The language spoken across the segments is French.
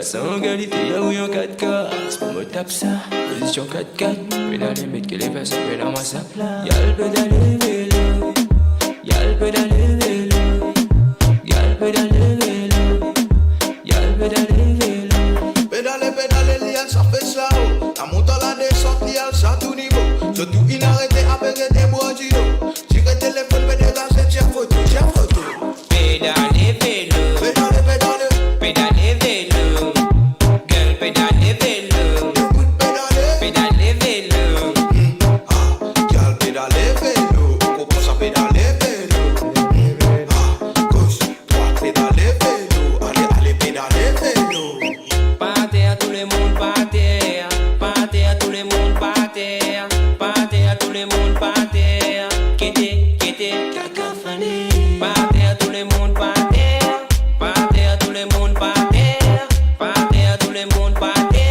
ça en qualité, là où y'en 4K. C'est pas moi tape ça, position 4-4. Pédale mettre que les fesses, on fait la masse à plat. Y'a le pédale vélo, y'a le pédale vélo, y'a le pédale vélo, y'a le pédale vélo. Pédale, lial, ça fait ça, oh. La monte à la descente, lial, ça tout niveau. Surtout inarrêté avec des bois du dos. Si le téléphone, pédale, c'est tiens photo. Pédale vélo, pédale vélo, girl pédale vélo, pédale vélo. Girl pédale vélo, on commence à pédaler vélo. Gauche, droite, pédale vélo. Allez, pédale vélo. Partez à tout le monde, partez. Partez à tout le monde, partez. Partez à tout le monde, partez. Kété, cacophonie. Partez à tout le monde, partez. Partez à tout le monde, partez. Partez à tout le monde, partez.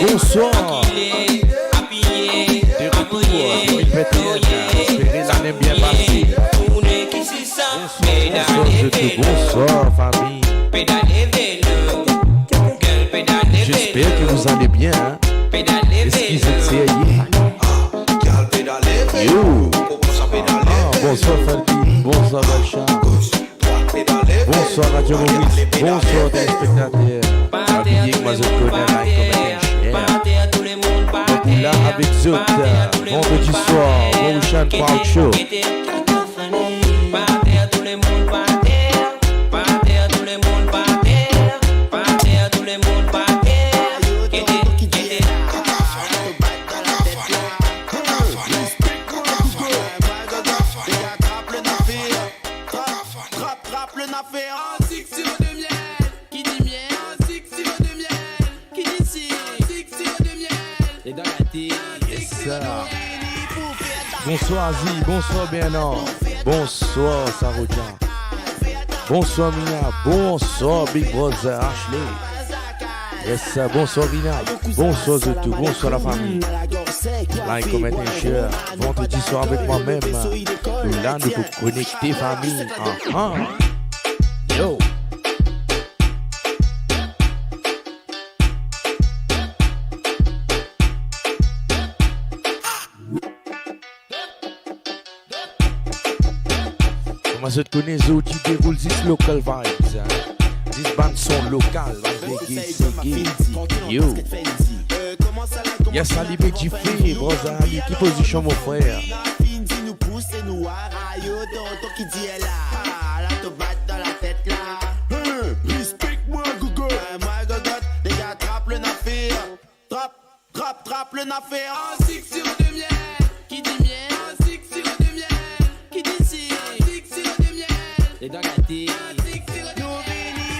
Bonsoir. Bonsoir famille. J'espère que vous allez bien. Est-ce qu'ils essaient? Yo. Bonsoir Falky. Bonsoir Balcha. Bonsoir Radio Maurice. Bonsoir téléspectateurs. Habillé que moi je connais like comme un là avec Zot, vendredi soir, Mauritian Park Show. Partez à tout le monde, partez. Partez à tout le monde, partez. Partez à tout le monde, partez. Trappe le nafé en 6 sirop de miel. Qui dit miel? En 6 sirop de miel. Qui dit si? 6 sirop de miel. Et dans la tête. Yes, ça. Bonsoir Azi, bonsoir Bernard, bonsoir Saroja, bonsoir Mina, bonsoir Big Brother Ashley. Yes, ça. Bonsoir Rina, bonsoir de tout, bonsoir la famille. Like, comment et share. Vendredi soir avec moi-même. Là, nous pouvons connecter famille. Yo. Moi je te connais Zo qui déroule 10 local vibes. 10 bandes sont locales. Yo. Yes, Ali Bedjifé, Brosa Ali, qui position mon frère? Nous pousse et nous arraille, tonton qui dit elle là, la te batte dans la tête là. Respecte-moi, Gogo. Moi, Gogot, les gars, trappe le nafé. Trappe le nafé. En 6 sirop de miel. Qui dit miel? En 6 sirop de miel. Qui dit si? 6 sirop de miel. Et dans la tête. Nous venons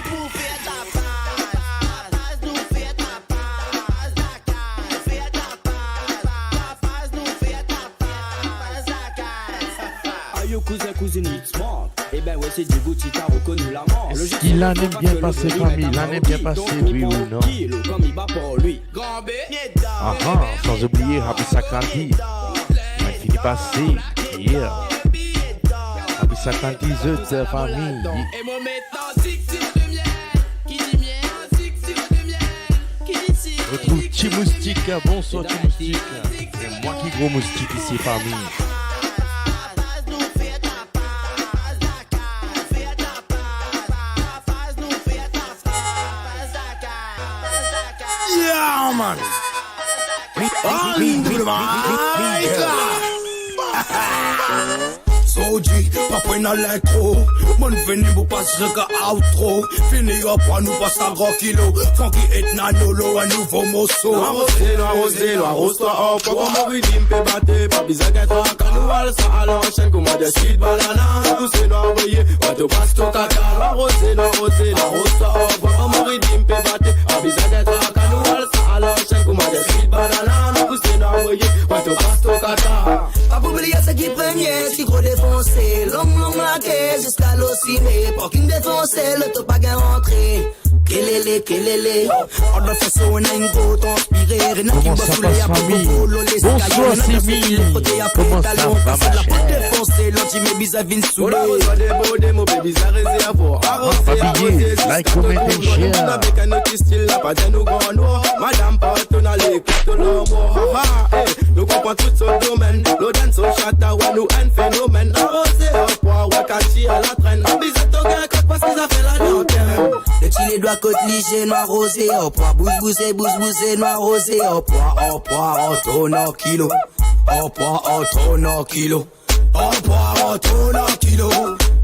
pour faire ta passe. Nous fait ta passe. La case. Fait ta passe. Nous fait ta passe. La case. Ayo cousin, cousine, it's smart. Eh ben ouais, c'est Djibouti, t'as reconnu la mort. Est-ce qu'il en est bien passé, famille? L'en est bien passé, oui ou non? Comme il bat pour lui. Ah ah, sans oublier Happy Sakanti. Il finit passé. Yeah. Happy Sakanti, the famille. Et moi maintenant, zig-zig de miel. Qui dit miel, zig-zig de miel. Qui dit zig. Retrouve Petit Moustique. Bonsoir, Petit Moustique. C'est moi qui gros moustique ici, famille. Yeah, man. Soji, pas prenne à l'électro. Mon venu vous passe le gars outro. Fini à point, nous passe à gros kilo. Funky et nanolo, un nouveau morceau. Arrosé, arrose-toi, oh, pas comme on rythme, peut battre. Pas bizarre qu'être un canoual, ça à l'enchaîne, comme on des suites banana. Tout c'est noir, voyez, on te passe ton caca. Arrosé, arrose-toi, oh, pas comme on rythme, peut battre. Pas bizarre qu'être un canoual, ça à l'enchaîne, comme on des suites banana. Tout c'est noir, voyez, on te passe ton caca. Pas pour oublier ce qui premier, si gros défoncé, long laqué, jusqu'à l'oscillé, parking défoncé, le top à gain rentré. Kelele, on a fait ça, on a une go, transpiré, rien qui bosse sous les famille? Bonsoir, Simi. Comment ça va, ma chère? L'anti-mes vis-à-vis soulé. Habillé, like, comment and share. Madame Porton à l'école de l'amour. Nous comprenons tout ce domaine. L'audaine, son chata, ouais, nous, un phénomène. Arrosé, au poids, ouais, cachi à la traîne. Bisous, au gars, parce qu'ils ont fait la dentelle. Le chili doit côte lige, noir rosé, au poids, bousser, noir rosé, au poids, au tonne en kilo. Au poids, au tonne en kilo. Au poids, au tonne en kilo.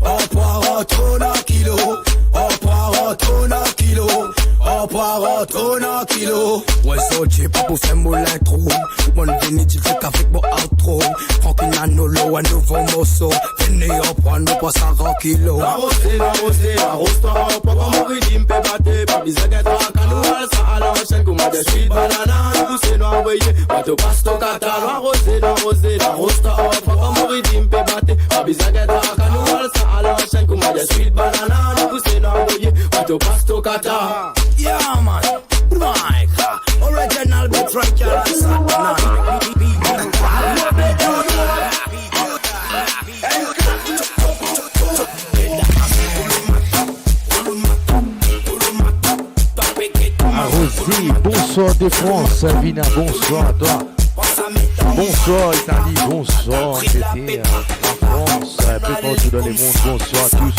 Au poids, au tonne en kilo. Au poids, au tonne en kilo. Au poids, au tonne en kilo. Ouais, Soji, pas pour faire mon intro. Mon vini direct avec mon outro. Francky Nanolo, un nouveau morceau. Venez au point, nous passe à 100 kilos. Arrosé, arrose-toi, pas comme on rythme, peut battre. Pas bizarre d'être un canoual, ça à l'enchaîne, comme on des suites banana. Tout c'est noir, voyez, on te passe ton caca. Arrosé, arrose-toi, pas comme on rythme, peut battre. Pas bizarre d'être un canoual, ça à l'enchaîne, comme on des suites banana. Tout c'est noir, voyez, on te passe ton caca. Yeah, man. Mike, original beat right here on Saturday Arrosé, bonsoir de France, Vina, bonsoir à toi. Bonsoir Italie, bonsoir j'étais en France, un peu partout dans le monde, bonsoir à tous.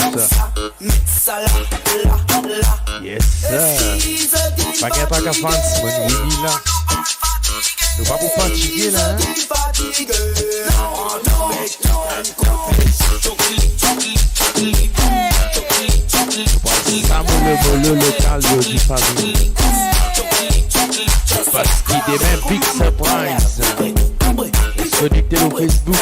Yes sir. Pas qu'à France, mon Winnie là. Nous pas pour fatiguer là. Samuel le local du famille. Parce qu'il est même big surprise. Connecté au Facebook.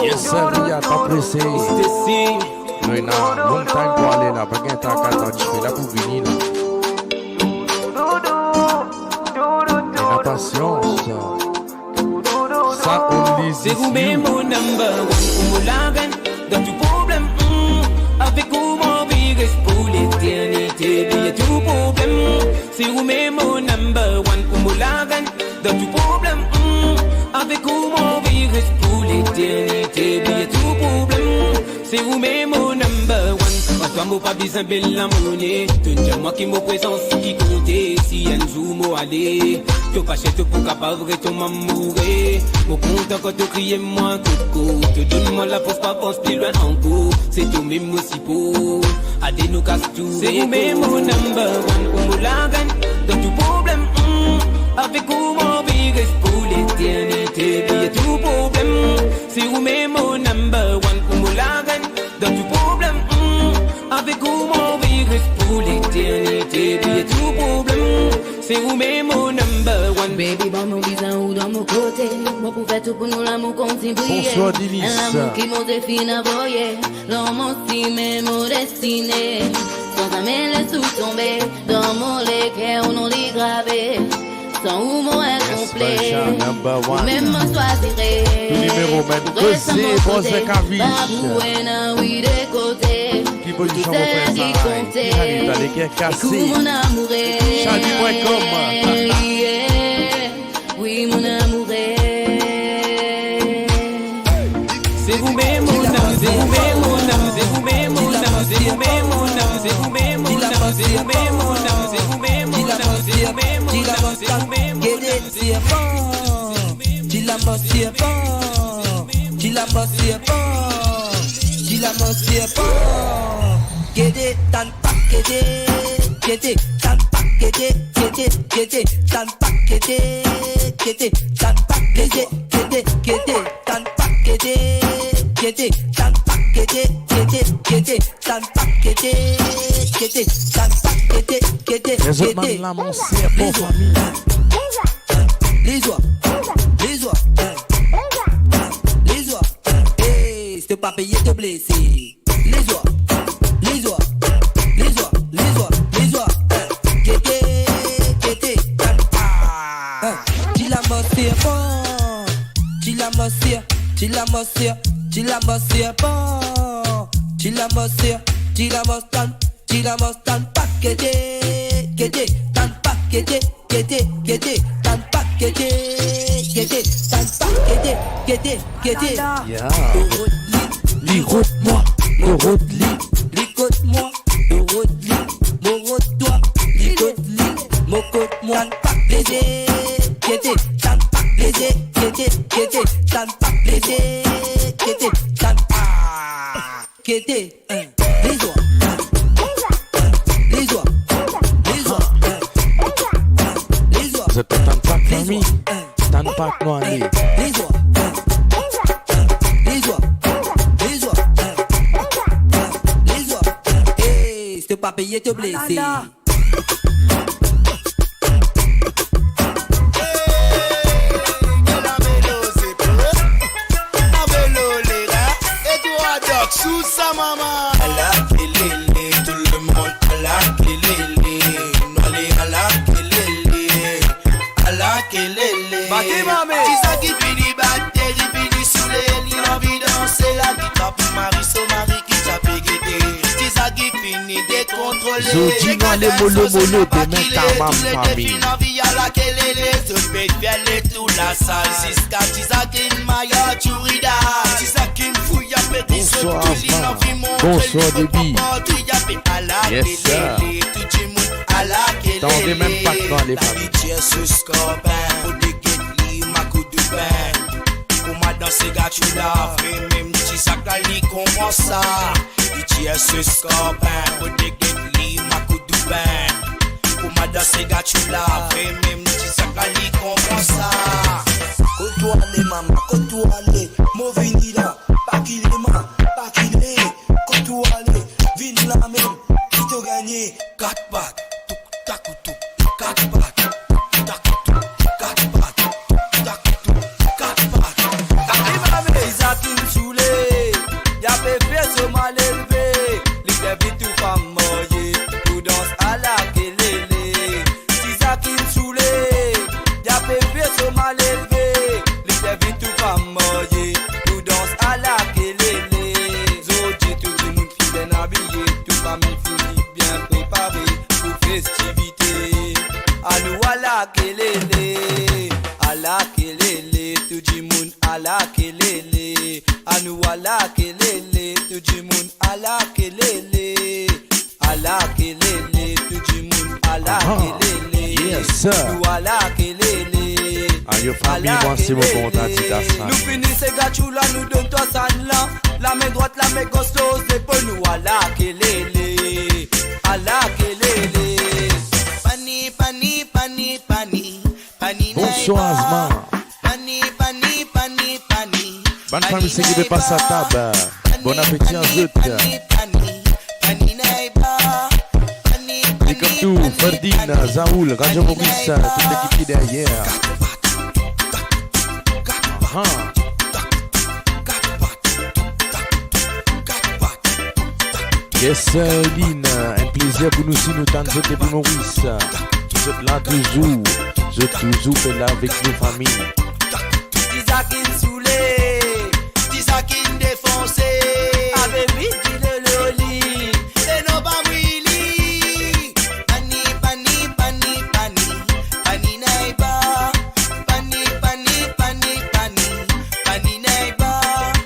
Yes, sir, à pas pressé. Nous avons long time pour aller là. Pas qu'un temps qu'à attendre. Je suis là pour venir là. Et la patience. Ça, on dit c'est vous-même mon number one. On l'aven dans du problème. Avec vous, mon vie reste pour l'éternité. Il y a tout problème. C'est vous-même mon number one. On l'aven dans du problème. Avec vous, mon vie reste pour l'éternité. Il y a tout problème. C'est vous-même mon number one. Toi, moi, pas besoin de la monnaie. Tenez moi qui me présente, qui comptait. Si un jour, moi, aller. Tu pas chez toi pour capable de m'amourer. Mon compte quand tu cries, moi, coco. Te donne-moi la force, pas pense plus loin en cours. C'est tout même aussi pour. À des nous casse tout. C'est vous-même mon number one. On me la gagne dans tout problème. Avec vous, mon vie reste pour l'éternité. Il y a tout problème. C'est vous-même mon number one. On me la gagne dans tout problème. Avec vous, mon vie reste pour l'éternité. Il y a tout problème. C'est vous-même mon number one. Baby, bon, mon bizarre ou dans mon côté. Moi, pour faire tout pour nous, l'amour continue briller. Bonsoir, Dilis. L'amour qui monte fin à voyer. L'homme aussi, même mon destiné. Sans jamais laisser tout tomber. Dans mon lait, on nous les gravé. Sans où mon incomplet. Même moi choisirai. Tout numéro, même Cosé, Bozé Caviche. Baboué, nan, oui, des côtés. Qui position vous faites ça? Qui arrive à l'équerre cassé? Mon amouré. Charlie.com. Oui, mon amouré. C'est vous-même mon âme, c'est vous-même mon âme, c'est vous-même mon âme, c'est vous-même mon âme, c'est vous-même mon âme, c'est vous-même mon âme, c'est vous-même mon âme, c'est vous-même mon âme, c'est vous-même mon âme, c'est Les autres man là, mon c'est pour famille. Les oies, hey, si t'es pas payé, te blesser. Les oies, Ligote-moi, ligote-moi, morote-toi, ligote-li, mocote-moi, pas plaisir, t'as pas plaisir, t'as pas plaisir, t'as pas, les oies. Vous êtes pas tant de famille, tant de pas de aller. Hey, si t'es pas payé, te blesser. Sous sa maman, à la kelele, tout le monde à la kelele, noalé à la kelele, à la kelele. Bati mamé, c'est ça qui finit battre, qui finit saoulé, il a envie de danser la guitare pour Marie, son mari qui t'a pégété. C'est ça qui finit décontrôlé. Zodi dans les mollo demain ta ma famille. À la kelele, se fait filer tout la salle. Siska, c'est ça qui m'a turida, c'est ça qui me fouille. Bonsoir Debbie. Yes sir. T'en es même pas dans les familles. Comment dans ces gars tu l'as fait, même si ça cali comment ça. Il tient ce scope, pour dégueler ma coup de bain. Comment dans ces gars tu l'as fait, même si ça cali comment ça. Côtoie les mamas, côtoie les mauvais là. Pas qu'il est mal, pas qu'il est. Côtoie les, vine la même. Qui t'a gagné 4 pattes, tout takoutou, 4 pattes, takoutou, 4 pattes, takoutou, 4 pattes. C'est ça qui me saoulait, ala kelele, tout du monde ala kelele, à nous ala kelele, tout du monde ala kelele, tout du monde ala kelele, yes sir. Nous ala kelele. Ayo famille, moi c'est mon content d'Idasan. Nous finissons gachou là, nous donne toi ça là. La main droite, la main gauche, c'est pour nous ala kelele, ala kelele. Pani, pani, pani, pani, pani. Bonsoir Asma. Pani, pani, pani, pani. Bonne famille, c'est qui veut passer à table. Bon appétit en route. Et comme tout, Ferdinand, Zaoul, Radio Maurice, toute l'équipe qui est derrière. Yes, Lynn, un plaisir pour nous si nous t'en depuis Maurice. Vous êtes là toujours. Je toujours fait là avec nos familles. Tisakin soulé, Tisakin défoncé. Avec vite le loli, c'est nos bamouili. Pani, pani, pani, pani, pani naïba. Pani, pani, pani, pani, pani naïba.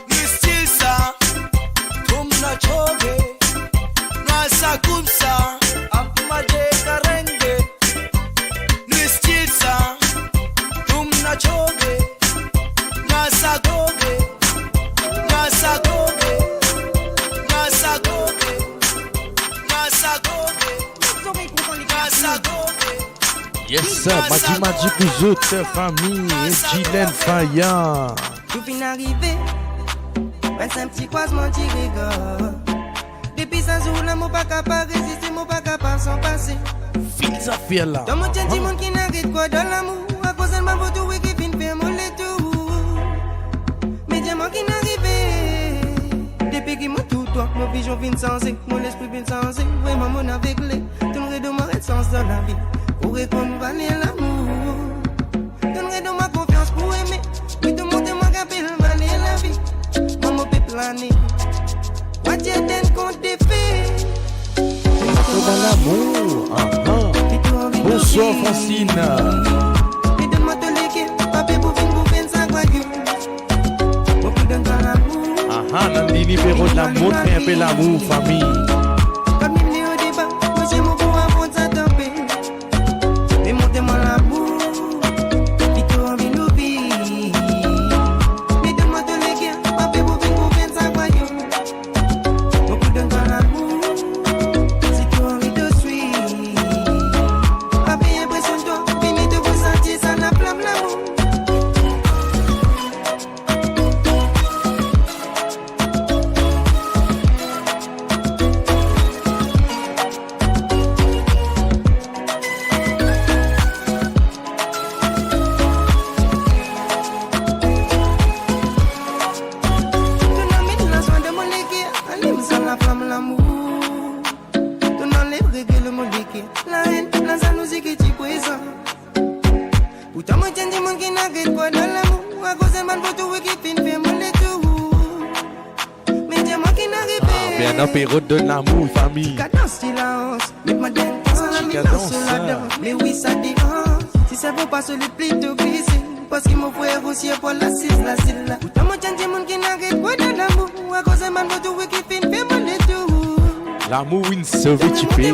Ni style ça, comme na chogue. Na sa comme ça, apmaje karenge. Ni style ça, comme na chogue. Yes sir, Madi pour autres familles, et Gilles Faya. Tout fin arrivé, c'est un petit croisement de rigole. Depuis ça jour là, mon pas capable de résister, mon pas capable sans passer. Fils ça fait là. Dans mon tient monde qui n'arrête quoi dans l'amour, à cause de ma photo qui vient faire mon tout. Mais diamant qui n'arrive, depuis qu'il m'a tout toi, mon vision vient sensé, mon esprit vient sensé, vraiment mon aveuglé, tout le rideau m'arrête sens dans la vie. Pour répondre à l'amour, donnerai de ma confiance pour aimer. Oui, de monter ma capelle, valer la vie. Maman peut planer. Moi, tu as d'un compte des faits. Dans l'amour. Bonsoir Francine. Et de moi, te léguer. Papier pour faire ça, quoi. Beaucoup d'un grand amour. Dans le numéro de l'amour, un peu l'amour, famille. Comme il est au débat, moi, j'ai mon beau avant de s'attamper. Mais montez-moi l'amour, et tout en vie nous vit. Mais de moi te léguer, ma paix pour faire ça, voyons. Beaucoup d'un grand amour, si tout en vie te suit. Ma paix impressionne toi, fini de vous sentir, ça n'a flamme l'amour. Bien apéro de l'amour, famille. Cadence silence, mais ma danse, la danse la danse. Mais oui, ça dérange. Si ça vaut pas se le pli de glisser. Parce qu'il m'a fait aussi pour la cise, la cile là. Tout le monde change, mon qui n'arrête pas de l'amour. À cause de man, tout qui fin, fait mal et tout. L'amour, une sauve, tu payes.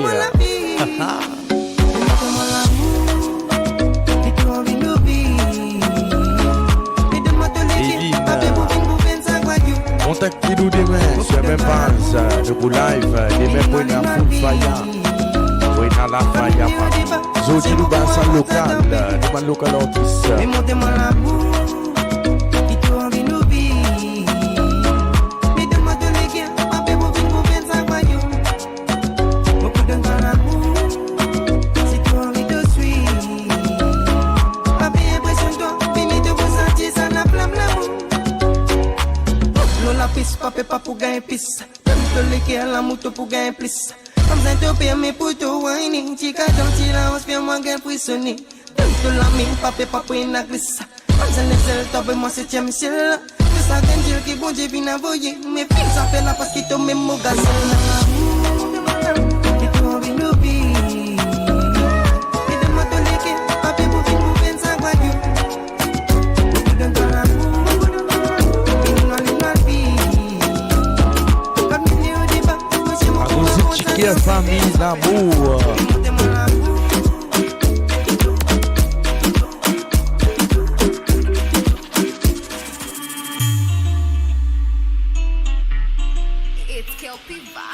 Contactez-nous demain sur la même page de Go Live, demain pour une full fire, pour une la fire. Zodi nous bas en local, nous bas local artiste. Mais montez-moi l'amour, qui tout envie nous vit. Mais de moi de léguer, ma paix pour faire ça, voyons. Beaucoup d'un grand amour, si tout envie te suit. Ma paix impressionne toi, fini de vous sentir, ça n'a flamme l'amour. La piste, papa pour gagner piste. Donne te léguer à la moto pour gagner plus. Comme ça te paye mes potos whining. Chica gentil là, on se fait moins gain prisonnier. Donne te la mine, papa pour une glisse. Comme ça les seuls, t'as moi septième ciel là. Que ça vient dire que bon Dieu vient envoyer. Mes filles ça fait là parce qu'ils t'ont même au gaz. Et tout envie nous vit. Et de moi te léguer, papa pour amour.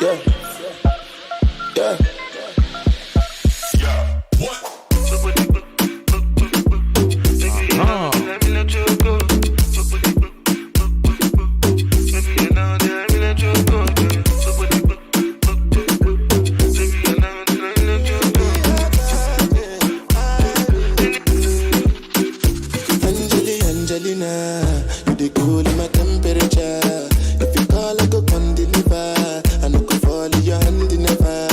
Yeah. Yeah. Angelina, you the cool in my temperature. If you call, I go come deliver. I no go fall in your hand never.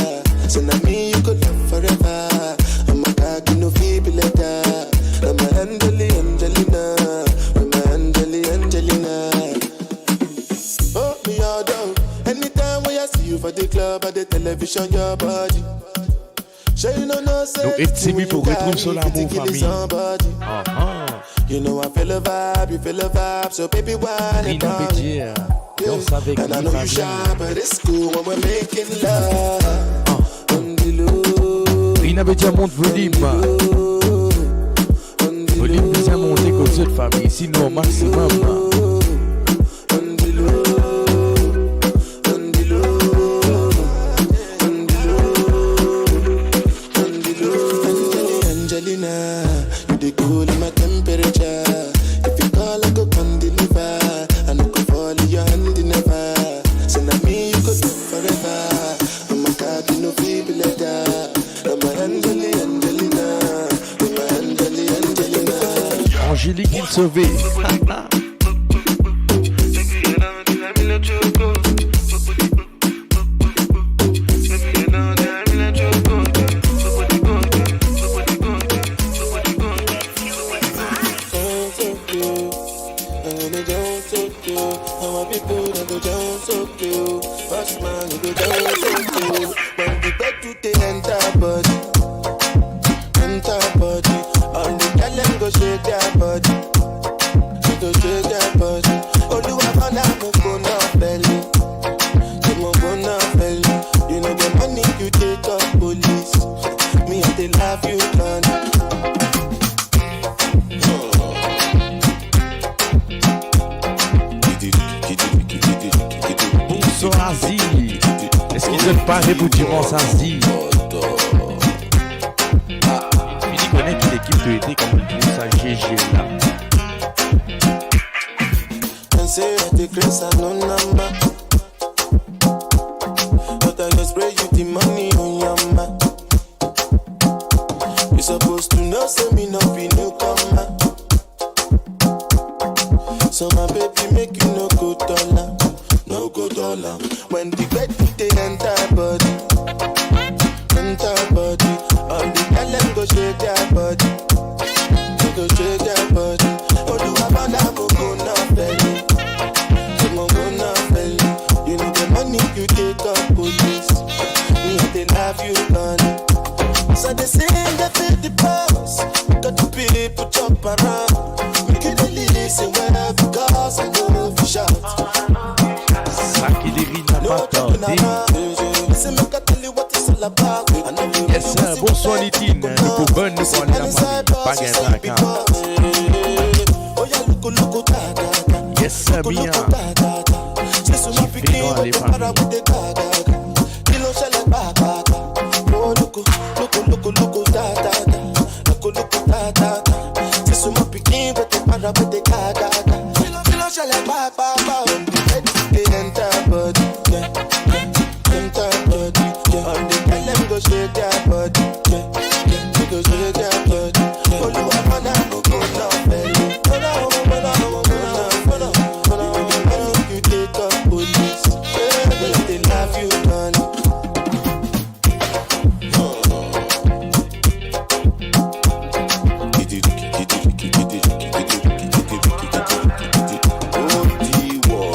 So now me you could love forever. I'm a cocky no feeble letter. I'm a Angelina, I'm a Angelina. Oh me all down. Anytime when I see you for the club or the television, your body. Nous estimons pour retrouver sur l'amour, famille. You know I feel a vibe, you feel a vibe, so baby why Rina Bédier, danse avec and I know you shy, but it's cool when we're making love. Rina Bédier monte volume. Volume bien monté qu'aux autres familles, sinon au maximum. Angelina, you the cool in my temperature. If you call, I go come deliver. I no go fall in your hand never. So now me you could do forever. I'm a cocky no feeble letter. I'm a Angelina, I'm a Angelina. Angélique il sauvé. Pour Diron Sazi. Il connaît que l'équipe de été comme une ça GG là. But I just spray you the money on your mouth. You supposed to know, say me no be newcomer. So my baby make you no go dollar. No go dollar. When the bed they enter body, all the talent go shake their body, they go shake their body. Oh, do I find out go na belly, go na belly. You know the money you take up police, me they love you gone. So they sing they feel the boss, got the people jump around. Make it a listen wherever cause I know for shout. Saki de Rina Patati. Yes sir, bonsoir Litine. Nous pouvons nous prendre la famille. Pas gain yes sir, Mia. Jiffy dans les familles. Shake their body, yeah, yeah. Go shake their body. Oh, you are gonna go now, baby. You take up police, they love you, honey. Oh, the war.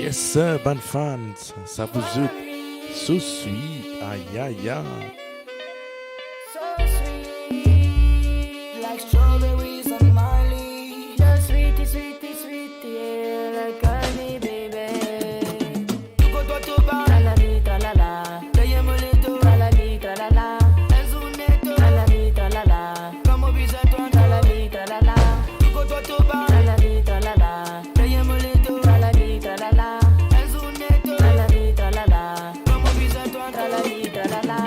Yes, sir, bonne fans. Ça vous aide. So sweet. Aïe, aïe, aïe. So sweet, like strawberries on my leaf. Just sweetie, sweetie, sweetie, yeah, like honey, baby. Go to Toba, talali, talala. Taye moleto, talali, talala. Enzuneto, talali, talala. Como bisa toi, talali, talala. Go to Toba, talali, talala. Taye moleto, talali, talala. Enzuneto, talali, talala. Como bisa toi, talali, talala.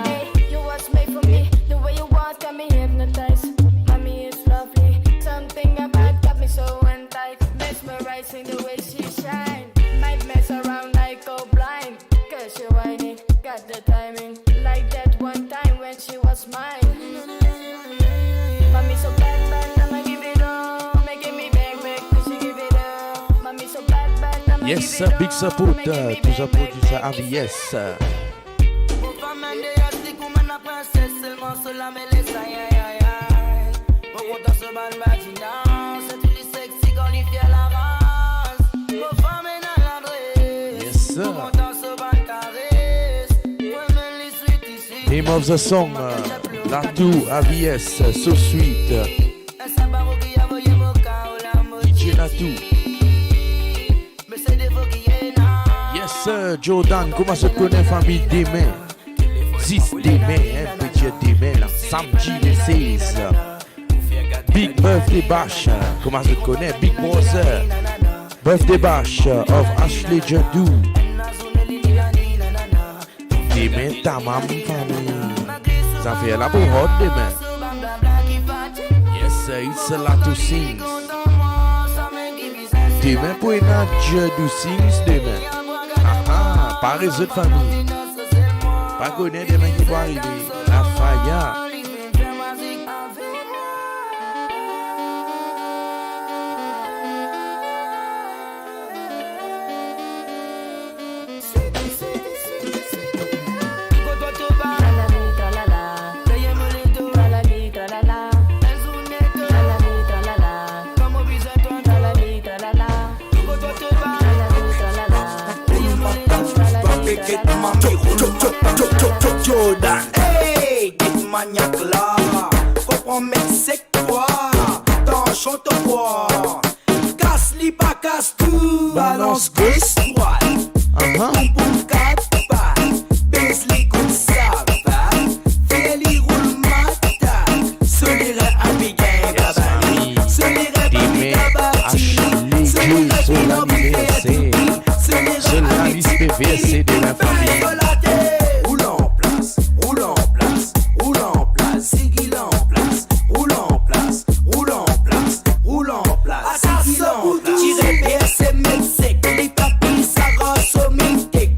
You was made for me, the way you walk got me hypnotized. Mommy is lovely, something about got me so enticed. Mesmerizing the way she shine, might mess around like go blind. Cause she whining, got the timing, like that one time when she was mine. Mommy so bad, bad, I'ma give it all, making me beg, beg, cause she give it all. Mommy so bad, bad, I'ma Yes, give sir, it all, big support. making me Tout ça beg, pour beg. du ça. AVS. Yes, sir. Name of the song, Latu, AVS, So Sweet. DJ Latu. Yes, sir, Jordan, comment se connaît famille Demain? 10 Demain, petit Demain, là, samedi le 16. Big Birthday Bash, comment se connaît? Big Brother. Birthday Bash of Ashley Jadou. Demain, ta maman, famille. Ça fait la bonne hot demain. Yes, sir, it's a lot to sing. Demain, pour une Jadou sings demain. Ah, pas les autres familles. Pas connaître demain qui vont arriver. La faya. Jordan, hey, get maniaque là. Comprends, mec, c'est quoi? T'en chante quoi? Casse-li pas, casse tout. Balance gauche, droite. Boum boum, quatre pas. Baisse-les comme ça va. Fais-les roule matin. Solirait à Bigay, babani. Solirait à Bigay, Seul la liste PVC de la famille. Roule en place, roule en place, roule en place, Sigil en place, roule en place, roule en place, roule en place, Sigil en place. Tirez PSM sec, les tapis, ça rassomme, tek,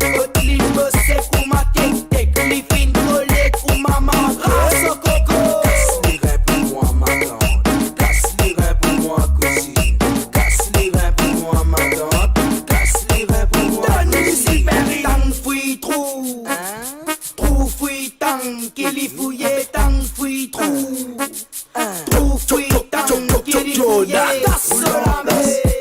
les bossec ou ma tek, les fines collègues ou ma maman, rasse au coco. Casse les reins pour moi, ma tante, casse les reins pour moi, cousine, casse les reins pour moi, ma tante, casse les reins pour moi, cousine. Tang fouille trou, trou fouille tang, qu'il y fouille tang fouille trou, trou fouille tang, qu'il y fouille.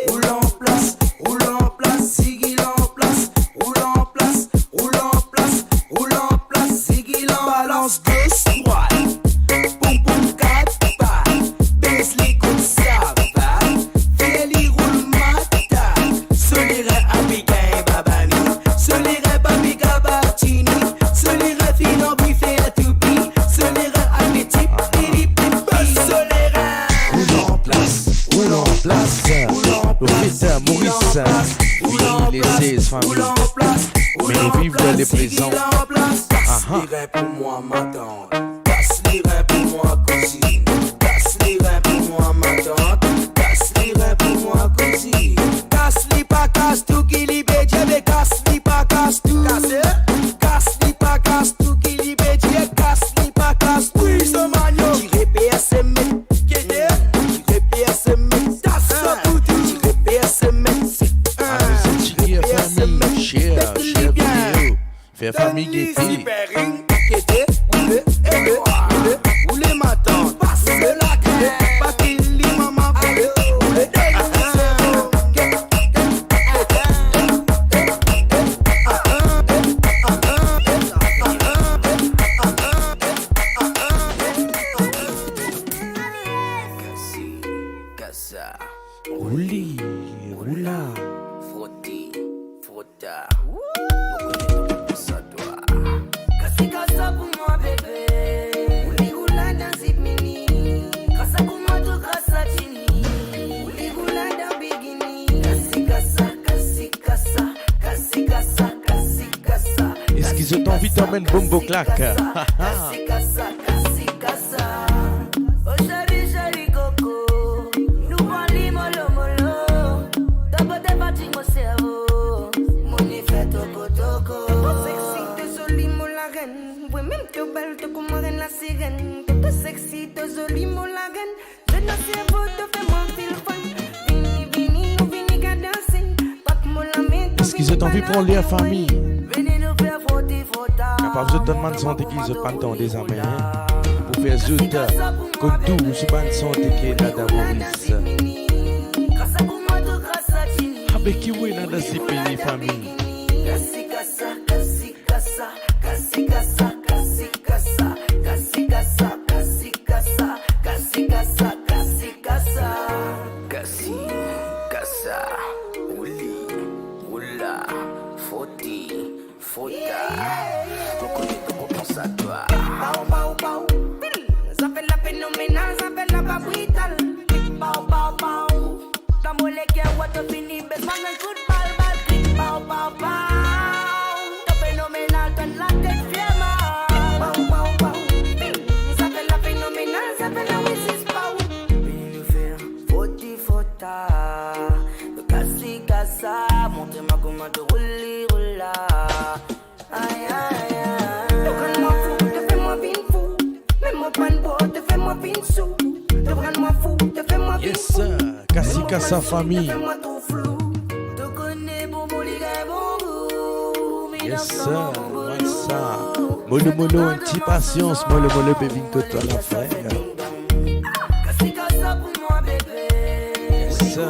Roule en place, roule en place, Sigil en place, roule en place, roule en place, roule en place, Sigil en balance gauche droite, boum boum quatre pas, baisse les coups ça va, fais les roules matin, solirait à Bigay babani, solirait babi gabatini, solirait fin en buffet à toupi, solirait à petit pili pipi, solirait. Roule en place, roule en place. Rita Maurice, oui, les 16 familles. Mais vive les présents. Casse les reins pour moi, ma tante. Casse les reins pour moi, cousine. Casse les reins pour moi, ma tante. Casse les reins pour moi, cousine. Casse les pas, casse tout, qui libère, mais casse les pas, casse tout. Casse les pas, casse tout, qui libère, casse les pas, casse tout. Oui, ce magno. Tirez PSM, tirez PSM, tirez PSM. Cher, vidéo. Faire famille gaieté. Gaieté, Rouli, roula. Frotti, frotta. Ça doit. Cassi casa pour moi bébé. Ouli roula dans zip mini. Casa pour moi tout casa chini. Ouli roula dans bikini. Cassi casa, cassi casa, cassi casa, cassi casa. Est-ce qu'ils ont envie d'emmener Bombo Clack? Cassi casa, cassi casa. Oh chéri, chéri coco. Nous parlons mollo mollo. D'abord des parties mon cerveau. Mon effet toco toco. T'es sexy, t'es jolie, mon la reine. Ouais, même t'es belle, t'es comme reine la sirène. T'es sexy, t'es jolie, mon la reine. Je ne sais pas, te fais moi feel fun. Vini, vini, nous vini qu'à danser. Pas que mon la main. Est-ce qu'ils ont envie pour les familles? Venez nous faire frotter, frotta. Pas besoin de demander santé qu'ils ont pas le temps des amis. Pour faire zout, comme tout, je pas de santé qui est là d'Amoris. Avec qui est là dans ces pays, famille? Cassi casa, cassi casa, cassi casa, cassi casa, cassi casa, cassi casa, cassi casa, cassi casa. Cassi casa, ouli, oula, foti, fota. Toko pense à toi. Pau, pau, pau. Ça fait la phénoménale, ça fait la babouitale. Pau, pau, pau. Dans mon légué, what the fini, besoin d'un coup de balle, balle, clic, pau, pau, pau. T'es phénoménal, t'as la tête fière, pau, pau, pau. Ça fait la phénoménale, ça fait la Oasis, pau. Vini nous faire foti, fota. Le cassi casa, montrez-moi comment te rouler, roula. Aïe, aïe, aïe. Rends-moi fou, te fais-moi vin fou. Mets-moi pas de beau, te fais-moi vin sous. Te rends-moi fou, te fais-moi vin Yes, fou. Cassi Casa famille. Fais-moi tout flou. Te connais, bon, bon, les gars, bon goût. Yes, sir. What's ça? Molo, molo, un petit patience. Molo, molo, baby, que toi la frère. Cassi casa pour moi, bébé. Yes, sir.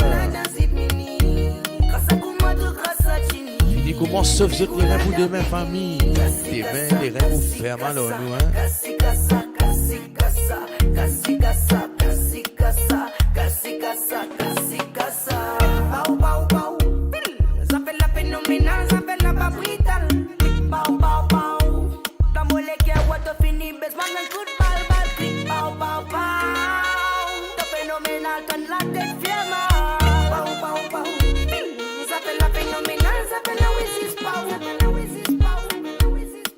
Casa pour moi, tout casa chini. Il commence sauf je les reins pour demain, famille. Demain, les reins vous faire mal au nous, hein. Cassi casa, cassi casa, cassi casa, cassi casa, cassi casa, cassi casa. Pau, pau, pau. Ça fait la phénoménale, ça fait la babouitale. Pau, pau, pau. Dans mon légué, what the fini, besoin d'un coup de balle, balle, clic, pau, pau, pau. T'es phénoménal, t'as la tête fière, pau, pau, pau. Ça fait la phénoménale, ça fait la Oasis, pau. Ça fait la Oasis, pau. La Oasis,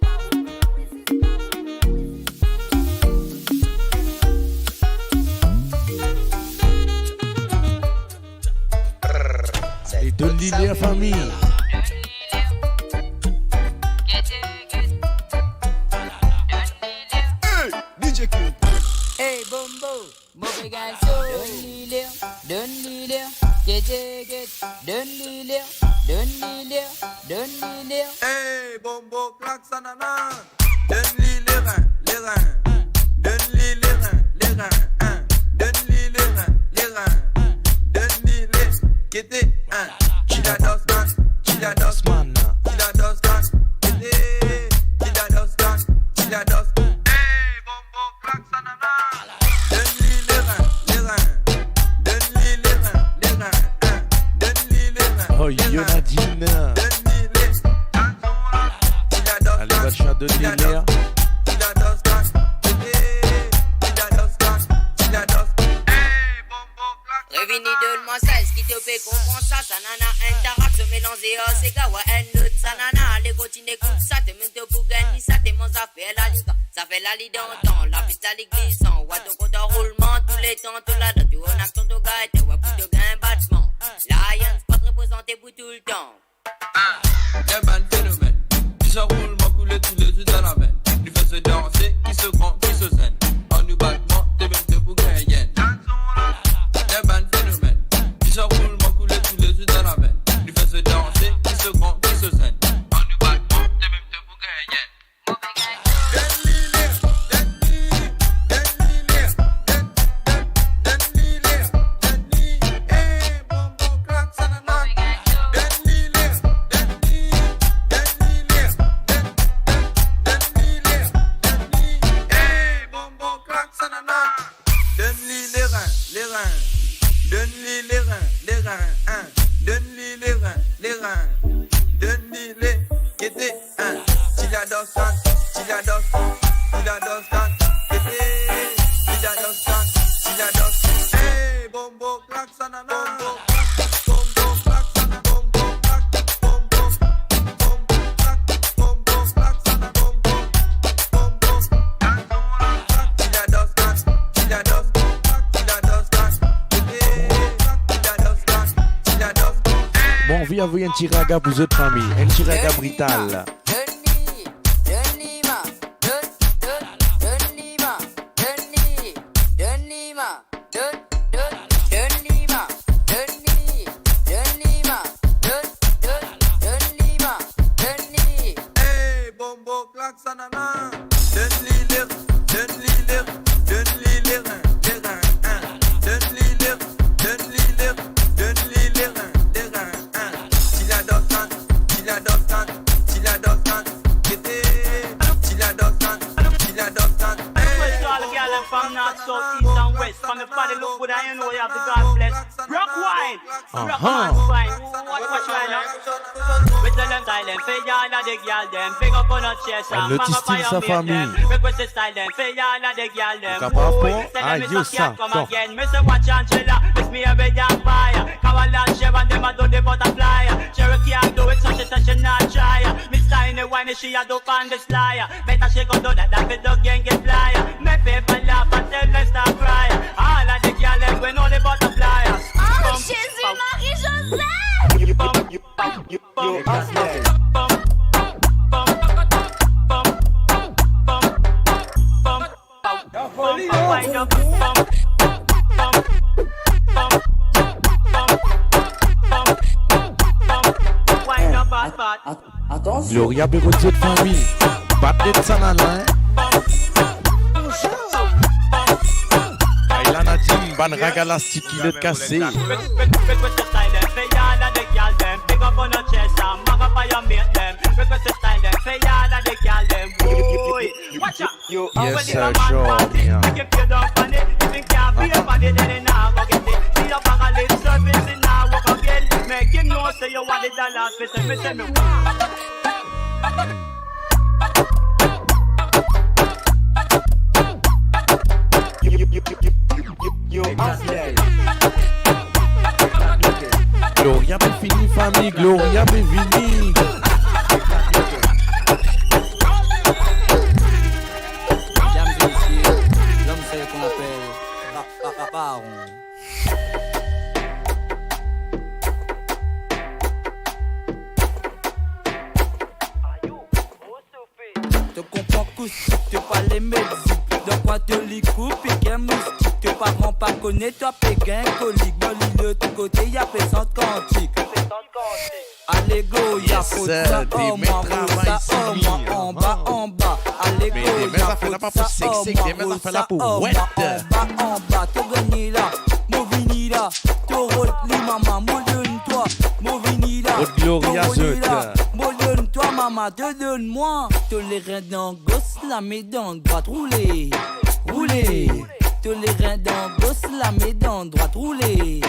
Et donne-lui la famille. Hey Bombo, mauvais garçon. Donne-lui l'air, get, donne-lui l'air, donne-lui l'air, donne-lui l'air. Hey, Bombo Clack Sanana. Donne-lui les reins, les reins. Donne-lui les reins, les reins. Hein. Donne-lui les reins, les reins. Donne-lui les kété. Hein. Chila Dosman, Chila Dosman, Chila Dosman. Kété, Chila Dosman, Chila Dosman. Hey, Bombo Clack Sanana. Donne-lui les reins, les reins. Donne-lui les reins, les reins. Hein. Donne-lui les reins. Oh, Yonadine. Donne-lui les. Allez, va te faire donner l'air. Revini donne-moi ça, ce qui te fait comprendre ça, ça nana, interaction mélangée, oh c'est gawa, un autre, ça nana, allez continue comme ça, te mets pour gagner, ça te mon ça fait la ligue, ça fait la ligue dans le temps, la piste à l'église, sans, ouais, ton compte en roulement, tous les temps, tout là, tu en action, ton gars, et ouais, pour te gagner un battement, Lions, pas te représenter pour tout le temps. Un ban phénomène, qui se roule, m'a coulé tous les yeux dans la veine, lui fait se danser, qui se prend, qui se scène, en nous battement, te mets pour gagner. Un ban phénomène, qui se roule, m'a coulé tous les yeux dans la veine, lui fait se danser, qui se prend, qui se scène, en nous battement, te mets pour gagner. Donne-lui les reins, envie d'envoyer un petit raga pour votre famille. Un petit raga brutal. Hey, bombo, klaxanana. Donne-lui les reins, donne-lui les reins, donne-lui les reins, les reins, hein. Donne-lui les reins, donne-lui les reins, donne-lui les reins, les reins, hein. S'il adore tant, s'il adore tant, s'il adore tant, qu'était, s'il adore tant, s'il adore tant. All the girls them from north, south, east and west. From the body look good, and you know you have the God bless. Rock wine, rock wine, fine. Watch wine now. With the them style them, for y'all of the girl them. Big up on the chest and bang up on your mate them. Request the style them, for y'all of the girl them. Boy, tell them Mr. Cat come again. Mr. Watch and Chilla, miss me every damn fire. Kawal and Chev and them a do the butterfly. Cherokee a do it, so she not try. Mr. in the wine, she a do on the slyer. Better she go do that, that the dog gang get flyer. People laugh and tell them stop cry. All of the girls we know the butterflies. Oh, Jésus, Marie-Joseph! Gloria Bégot de cette famille. Battre de Sanana, hein. Ayla Nadim, ban raga la sticky le cassé. Yes, sir, sure. Yeah. Make him know say you want the dollars, listen me. Gloria be fini famille, Gloria be fini. L'homme c'est ce qu'on appelle baron. Te comprends qu'aussi, te pas les médecins. De quoi te li coupe, piquet moustique. Te parents pas connaît, toi péguin, colique. Dans l'île de côté, y'a pécente quantique. Allez go, y'a faut ça, oh moi, ça, oh moi, en bas. Allez go, y'a faut ça, oh moi, ça, oh moi, en bas. Te gagné là, Movini là. Te rôle, li maman, modonne-toi. Movini là, modonne-toi, maman, te donne-moi. Te les reins dans gosse, la mets dans droite, rouler. Rouler. Te les reins dans gosse, la mets dans droite, rouler.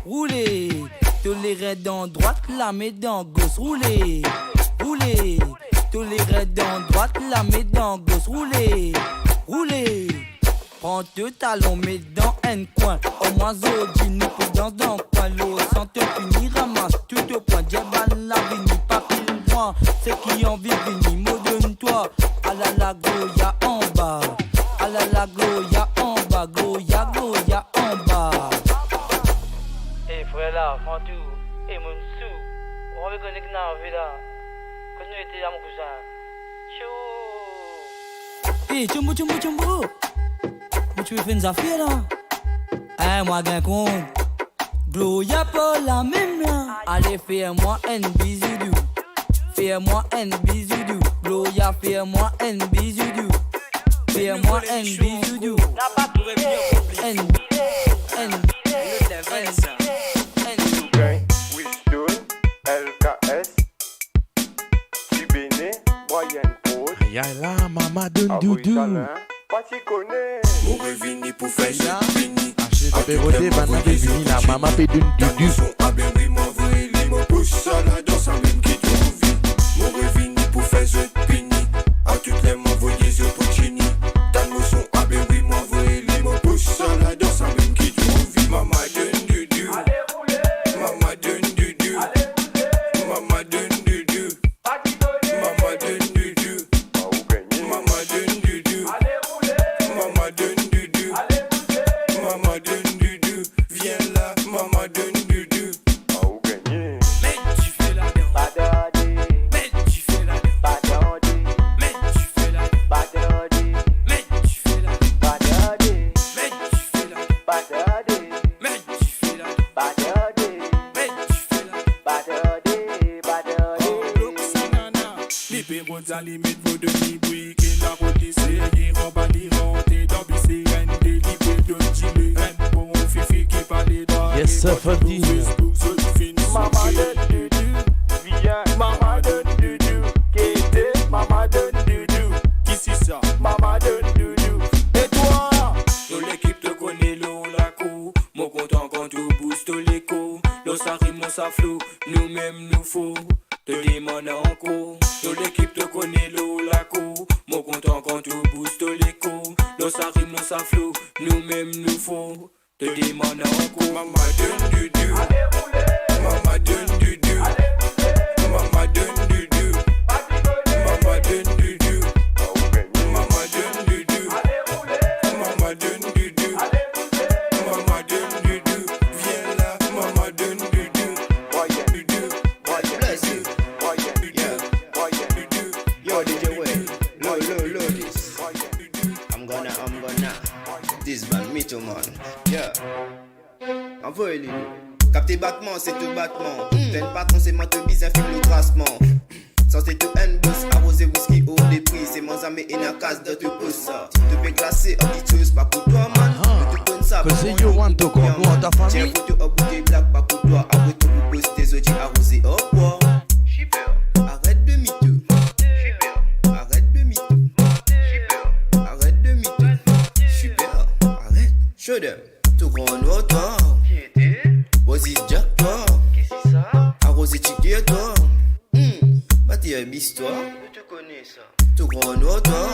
Rouler. Te les reins dans droite, la mets dans gauche, rouler. Rouler. Te les reins dans droite, la mets dans gauche, rouler. Rouler. Prends deux talons, mets dans un coin. Au moins, dis-nous pour dans le coin. L'eau sans te finir, ramasse tout au point. Djebal la vini, pas pile moi. C'est qui en vit vini, modonne-toi. À la Goya en bas. À la Goya en bas. Goya en bas. Eh frère là, Fantou, et mon sou, on va connecter dans la vie là. Quand nous étions à mon cousin. Chou. Eh, chumbo. Mais tu veux faire une affaire là? Eh, moi, gain compte. Gloria pas la même là. Allez, fais-moi un bisoudou. Fais-moi un bisoudou. Gloria, fais-moi un bisoudou. Fais-moi un bisoudou. LKS, Tibéné, Brian Paul. Yala, maman donne doudou. Pas t'y connais. Mon revenu pour faire ça, fini. Achète Bérodé, maman be fini la maman pe donne doudou. Ah ben oui, mon vrai, il me pousse ça là dans sa même qui trouve vie. Mon revenu pour faire ça, fini. À toutes les m'envoyer ce Puccini. T'as mon son, ah ben oui, mon vrai, il me pousse ça là dans sa même qui trouve vie. Maman donne doudou. Maman donne doudou. Maman donne doudou. Maman donne doudou. Maman donne doudou. Maman donne doudou. Maman donne doudou. Viens là, maman donne doudou. allez mettre vos demi-bruits, et la rôtissée, et rompani renté, dans bisérène, délivré de gilet, un bon fifi qui parle droit. Yes, sir, Fadi. Maman donne dudu, viens. Maman donne dudu, Kété. Maman donne dudu, qui c'est ça? Maman donne dudu. Et toi? Nous l'équipe te connaît l'eau, la cour. Mon content quand tu booste l'écho. L'eau ça rime, l'eau ça flou. Nous-mêmes nous faut te demander encore. Nous l'équipe te connaît l'eau, la cour. Mon content quand tu booste l'écho. L'eau ça rime, l'eau ça flou. Nous-mêmes nous faut te demander encore. Maman donne du du. Maman donne du du. Maman donne du du. Maman donne du du. Maman donne du du. Maman donne du du. Maman donne du du. Viens là, maman donne du du. Du du. Bless you. Yo, DJ Way. Low this. I'm gonna. This man, me too, man. Yeah. Envoyez les capter battement, c'est tout battement. Fais le patron, c'est moi te bise, un film le grassement. Sans c'est tout un boss, arrosé whisky au dépris. C'est mon ami et la casse de tout pouce ça. Te peux classer, un petit chose, pas pour toi, man. Ne te donne ça, que c'est you want to go, moi, ta famille. Tiens, photo au bouteille black, pas pour toi. Après tout, vous pose tes outils arrosés au bois. Arrête de mytho. Arrête de mytho. Arrête de mytho. Super, arrête. Show them. Tout grand autant. Vas-y, Jack, toi. Qu'est-ce que c'est ça? Arrosé, chiquet, toi. Bâti un bis, toi. Je te connais ça. Tout grand autant.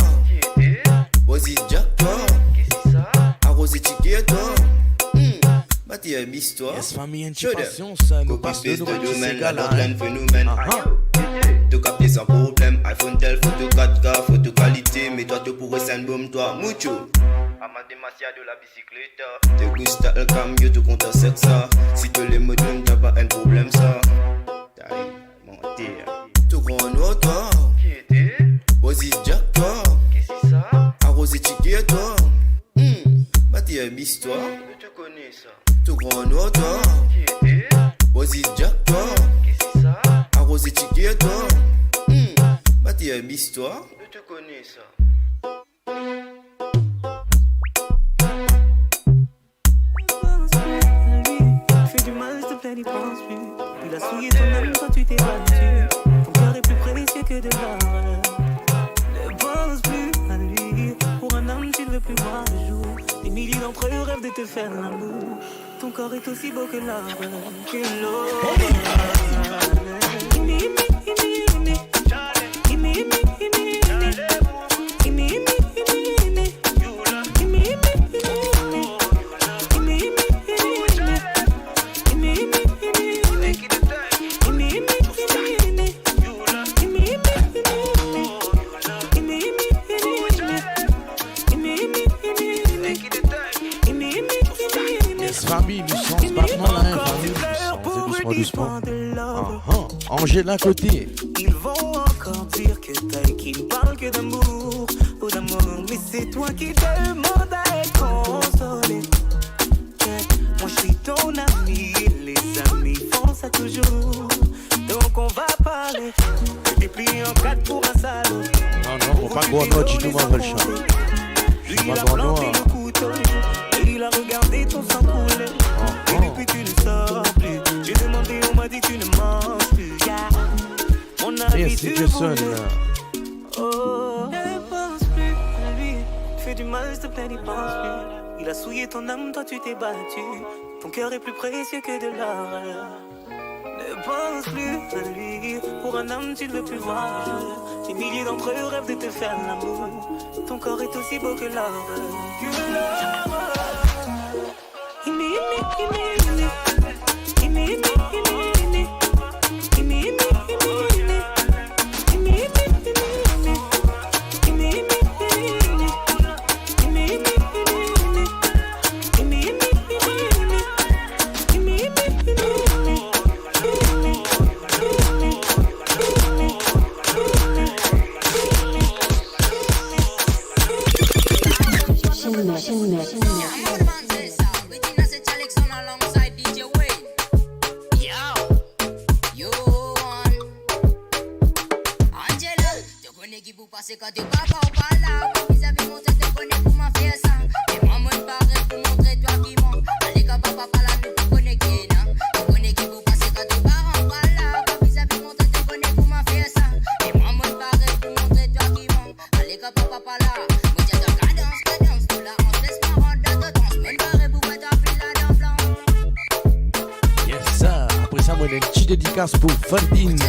Vas-y, Jack, toi. Qu'est-ce que c'est ça? Arrosé, chiquet, toi. Bâti un bis, toi. Yes, famille, intipation, ça nous passe de domaine, la d'autres phénomène. Tout capté sans problème. iPhone tel, photo 4K, photo qualité. Mais toi, tu pourrais s'en boom, toi, mucho. Amade Masia de la bicyclette. Te gusta el cambio, tu comptes hacer ça. Si tu les modules, t'as pas un problème, ça. T'as monté. Tout grand autant. Vas-y, Jack, toi. Qu'est-ce que c'est ça? Arrosé, chiquet, toi. Bâti un bis, toi. Je te connais ça. Tout grand autant. Vas-y, Jack, toi. Qu'est-ce que c'est ça? Arrosé, chiquet, toi. Bâti un bis, toi. Je te connais ça. N'y pense plus. Il a souillé ton âme, toi tu t'es battu. Ton cœur est plus précieux que de l'or. Ne pense plus à lui. Pour un homme, tu ne veux plus voir le jour. Des milliers d'entre eux rêvent de te faire l'amour. Ton corps est aussi beau que l'arbre, que l'eau. Famille, nous sommes battement là, famille. Doucement. Angèle à côté. Ils vont encore dire que t'as qui ne parle que d'amour, ou d'amour. Mais c'est toi qui demande à être consolé. Moi je suis ton ami, les amis font ça toujours. Donc on va parler. Je déplie en 4 pour un salaud. Non, faut pas qu'on note, tu nous m'envoies le chat. Lui il a planté le couteau. Il a regardé ton sang couler. Et depuis tu ne sors plus. J'ai demandé, on m'a dit tu ne manges plus. Mon habitude oh, ne pense plus à lui. Tu fais du mal, s'il te plaît, n'y pense plus. Il a souillé ton âme, toi tu t'es battu. Ton cœur est plus précieux que de l'or. Ne pense plus à lui. Pour un homme, tu ne veux plus voir le jour. Des milliers d'entre eux rêvent de te faire l'amour. Ton corps est aussi beau que l'or. Mix. moi, une petite dédicace pour Ferdine.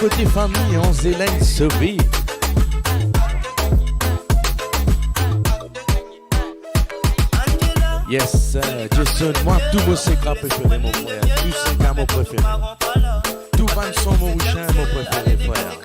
Côté famille, on Zélène Sauvé. Yes, Jason, moi tout mon secret préféré mon frère. Tout secret mon préféré. Tout van son mon chien mon préféré frère.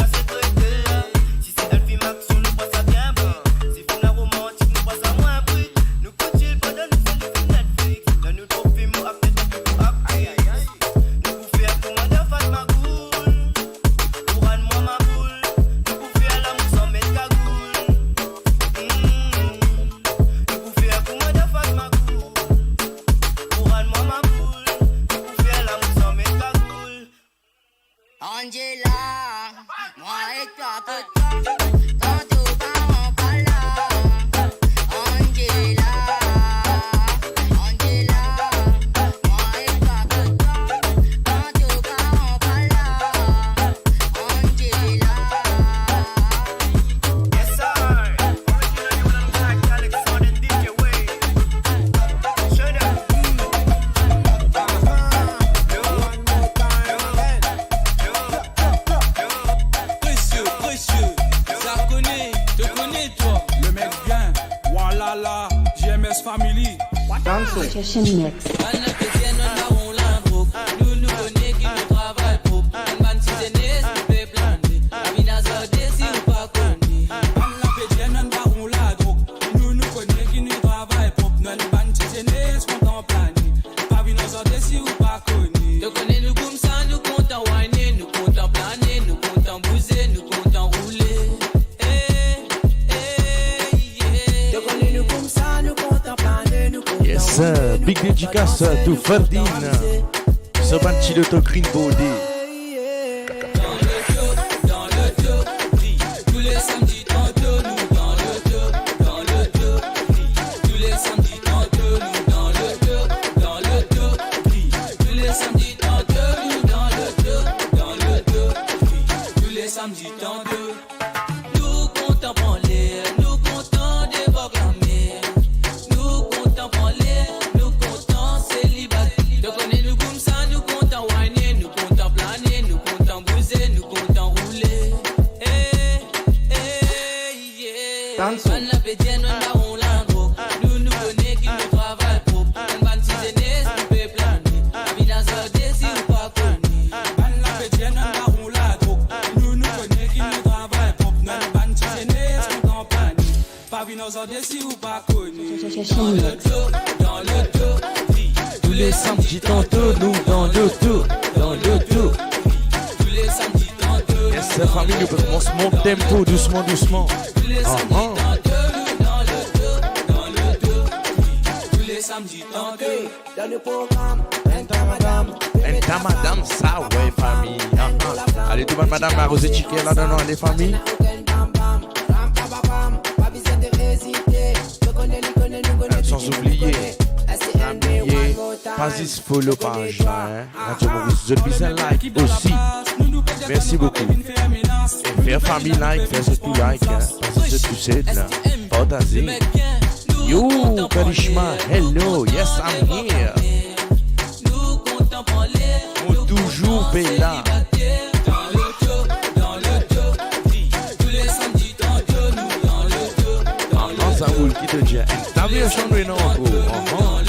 Session Mix. Big dédicace to Ferdine. Ce banchi de to green body. Tous les samedis, tantôt nous dans le dos. Tous les samedis, tantôt nous dans le dos. Tous les samedis, tantôt nous dans le dos. Tous les samedis, tantôt. Nous contemplons les, nous comptons des programmés. Nous contemplons les. Tous les samedis tantôt nous dans le dos. Tous les samedis tantôt. Yes, cette famille nous commence mon tempo doucement. Tous les samedis tantôt dans le dos. Tous les samedis tantôt. Dans le programme, Enta madame, ça ouais famille. Allez tout le monde madame la Rosée Chiquet là dedans les familles. Sans oublier, pas follow page Radio Maurice, The Business Like aussi. Merci beaucoup. Et faire famille like, faire ce tout like, parce que tu sais là, partagez. Yo, Karishma, hello, yes I'm here. Mon toujours Bella. Ça roule qui te dit, t'as vu un chambre non encore.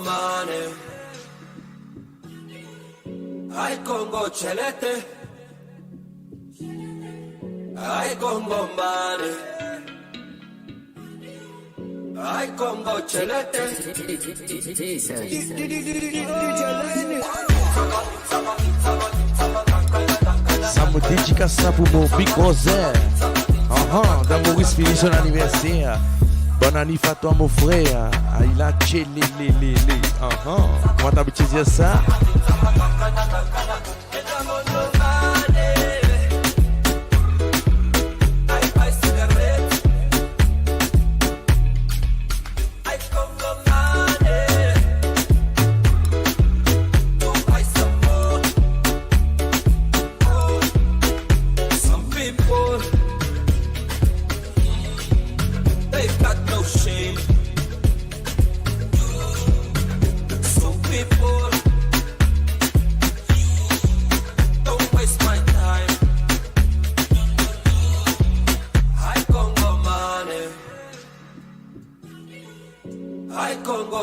Mane. Ay Congo Chelete. Ay Congo Mane. Ay Congo Chelete. Ça me dédicace ça pour mon Big Brother. Dans Maurice finit son anniversaire. Bon anniversaire à toi mon frère. Il a tché les. Comment t'as habitué dire ça?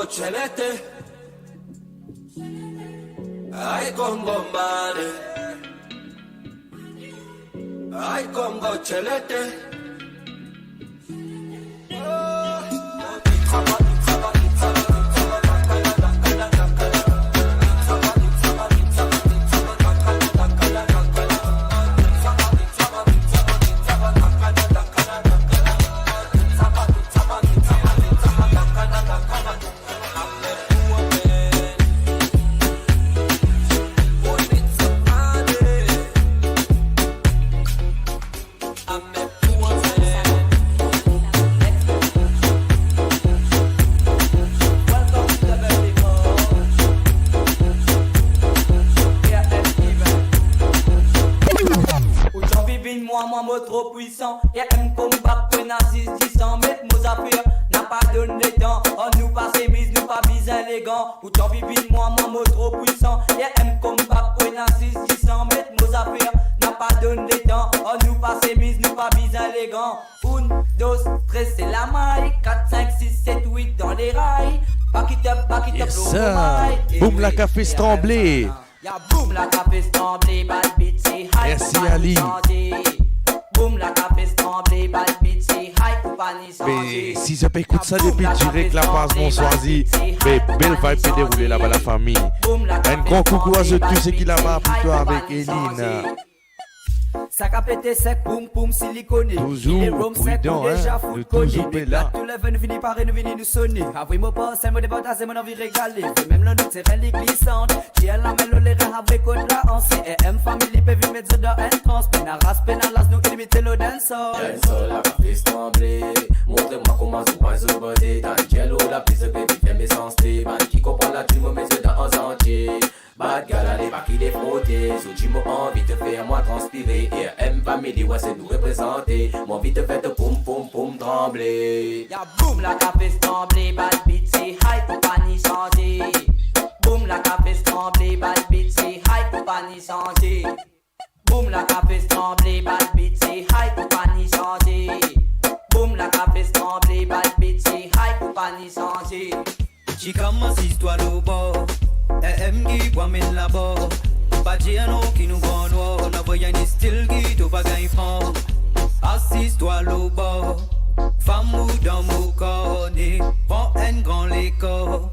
Chelete. Ay Congo Mane. Ay Congo Chelete. Trop puissant, et aime combat que nazis 10 mètres, nos affaires n'a pas donné les dents. On nous passe mise, nous pas bien élégant. Ou t'en vivine, moi, trop puissant, et aime combat que nazis 10 mètres, nos affaires n'a pas donné les dents. On nous passe mise, nous pas bien élégant. 1, 2, 3, c'est la maille. 4, 5, 6, 7, 8 dans les rails. Back it up, boum la café tremblé. Boum la café tremblé, bad beat, c'est high. Merci Ali. Boum la café tremblé, bad beat, c'est high ou pas ni mais si je peux écouter ça depuis direct la passe bonsoirzi, mais belle vibe peut dérouler là-bas la famille. Un grand coucou à tous ceux qui là-bas plutôt avec Eline. Ça a pété sec, poum poum, siliconé. Toujours prudent, hein, le toujours là. Tous les venus finissent par nous sonner. Après moi pas, c'est moi de bataille, c'est mon envie régalée. Même la note, c'est relique glissante. Qui est la mélodie, les rêves avec contre la hanse. Et M family peut vivre mettre dans un trans. Pena ras, pena las, nous limiter le dancehall. Dancehall, la café tremblé. Montrez-moi comment tu vas se body. D'Angelo, la prise de baby, fait mes sens. Man qui comprend la tune, mes yeux dans un entier. Bad gal, allez, pas qu'il est frotté. So, tu m'as envie de faire moi transpirer. Et M family, ouais, c'est nous représenter. Mon envie de faire de poum poum poum trembler. Y'a boum la café tremblé, bad beat, c'est high pour pas ni chanter. Boum la café tremblé, bad beat, c'est high pour pas ni chanter. Boum la café tremblé, bad beat, c'est high pour pas ni chanter. Boum la café tremblé, bad beat, c'est high pour pas ni chanter. She commence histoire au bord. M qui promène là-bas. Pas dire non qui nous vend noir. La voyant est style qui tout pas gagne franc. Assiste-toi au bord. Femme ou dans mon corps. Prends un grand l'écart.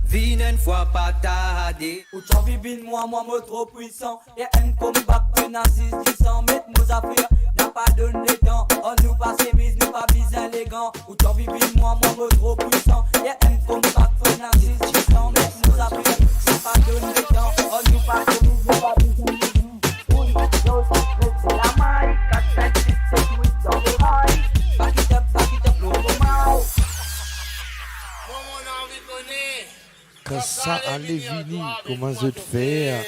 Vine une fois pas tardé. Ou t'en vivine, moi, trop puissant. Et un combat que nazis 10 mètres, nos affaires n'a pas donné le temps. On nous passe mise, nous pas bien élégant. Ou t'en vivine, moi, trop puissant. Et un combat que nazis 10 mètres, nos affaires n'a pas donné le temps. On nous passe mise, nous pas bien élégant. C'est la maille. 4, 5, 6, 7, 8 dans les rails. Back it up, l'eau au mal. Quand ça allait venir, comment je te faire?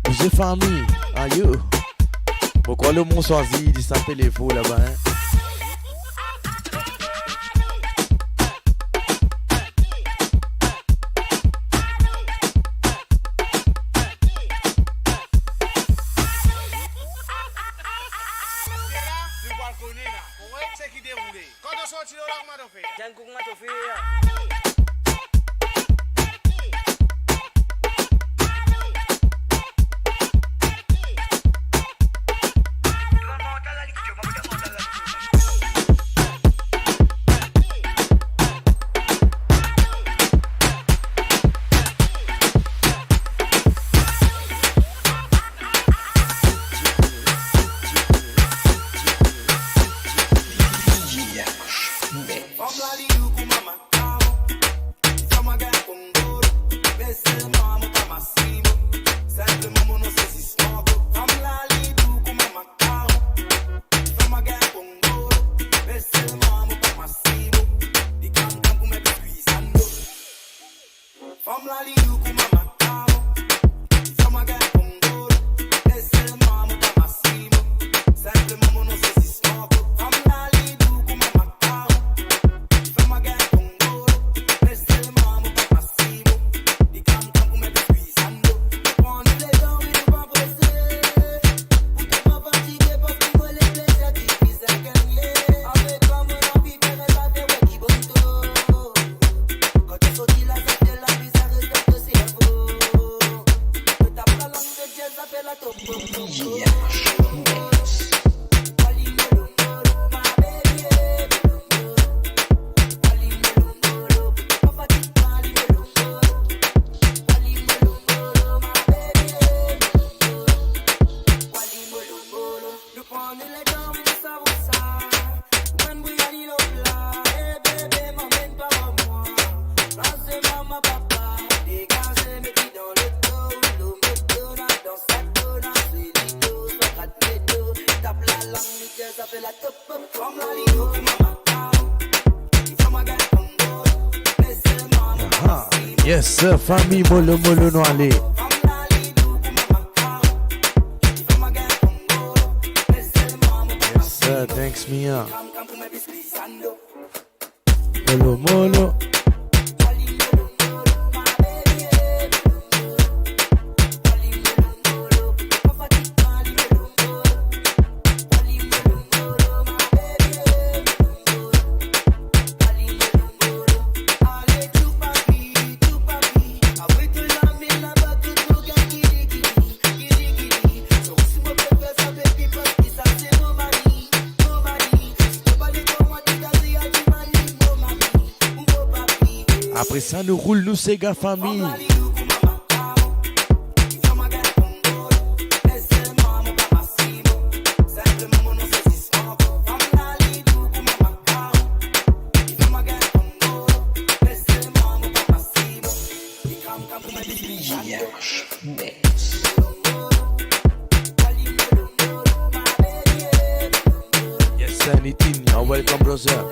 Vous êtes famille, aïe. Pourquoi le monde choisit, il s'appelle les faux là-bas, hein? Quand on sort, tu l'as comment on fait? J'ai un coup de fait. Yes, famille Molo Molo Noalé. Yes, thanks Mia. Molo Molo. Après ça, nous roule, nous, Sega famille. Yes, Nitin, you're welcome, brother.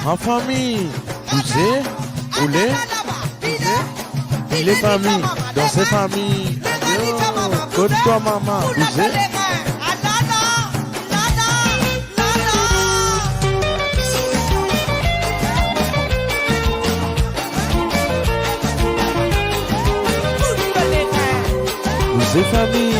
En famille, bougez, roulez, et les familles, dans ces familles, côte-toi maman, bougez. Bougez famille.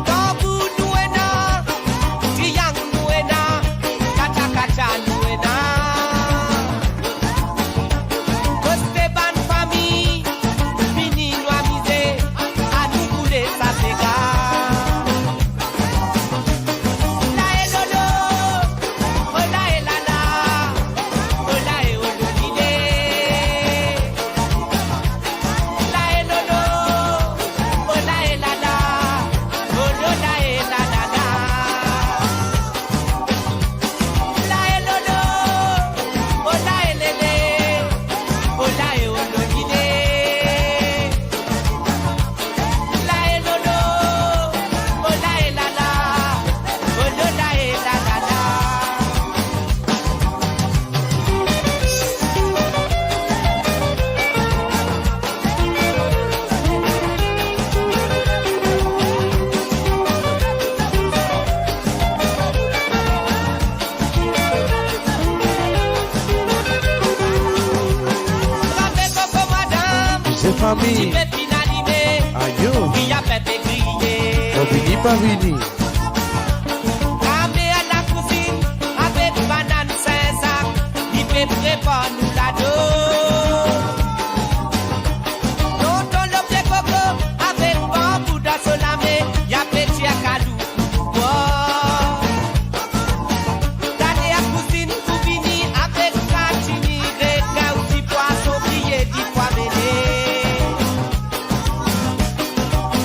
Dans vous, nous et non, famille. Aïe. On finit pas vini. Ramé à la cousine avec banane 5 sacs. Il fait préparer nous la dos. Tonton le pied coco avec bambou dans son lamé. Y'a petit à calou. D'aller à cousine pour venir avec cantini. Requin ou petit poisson grillé, 10 fois mêlé.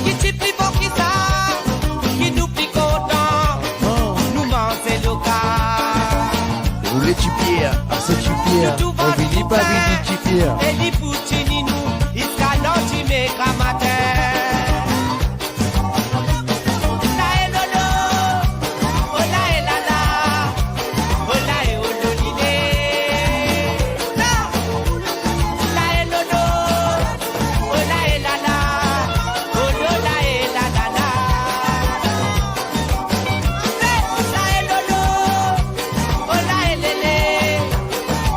Qui t'y plie pour qui ça? Qui nous plie content? Nous manger local. Vous les Tipierre, ah c'est Tipierre. On finit pas vini Tipierre. Et les poutini nous, ils calent du méga matin. La et lolo, oh la et la la, oh la et ololile. La et lolo, oh la et la la, oh la et la la la. La et lolo, oh la et lele,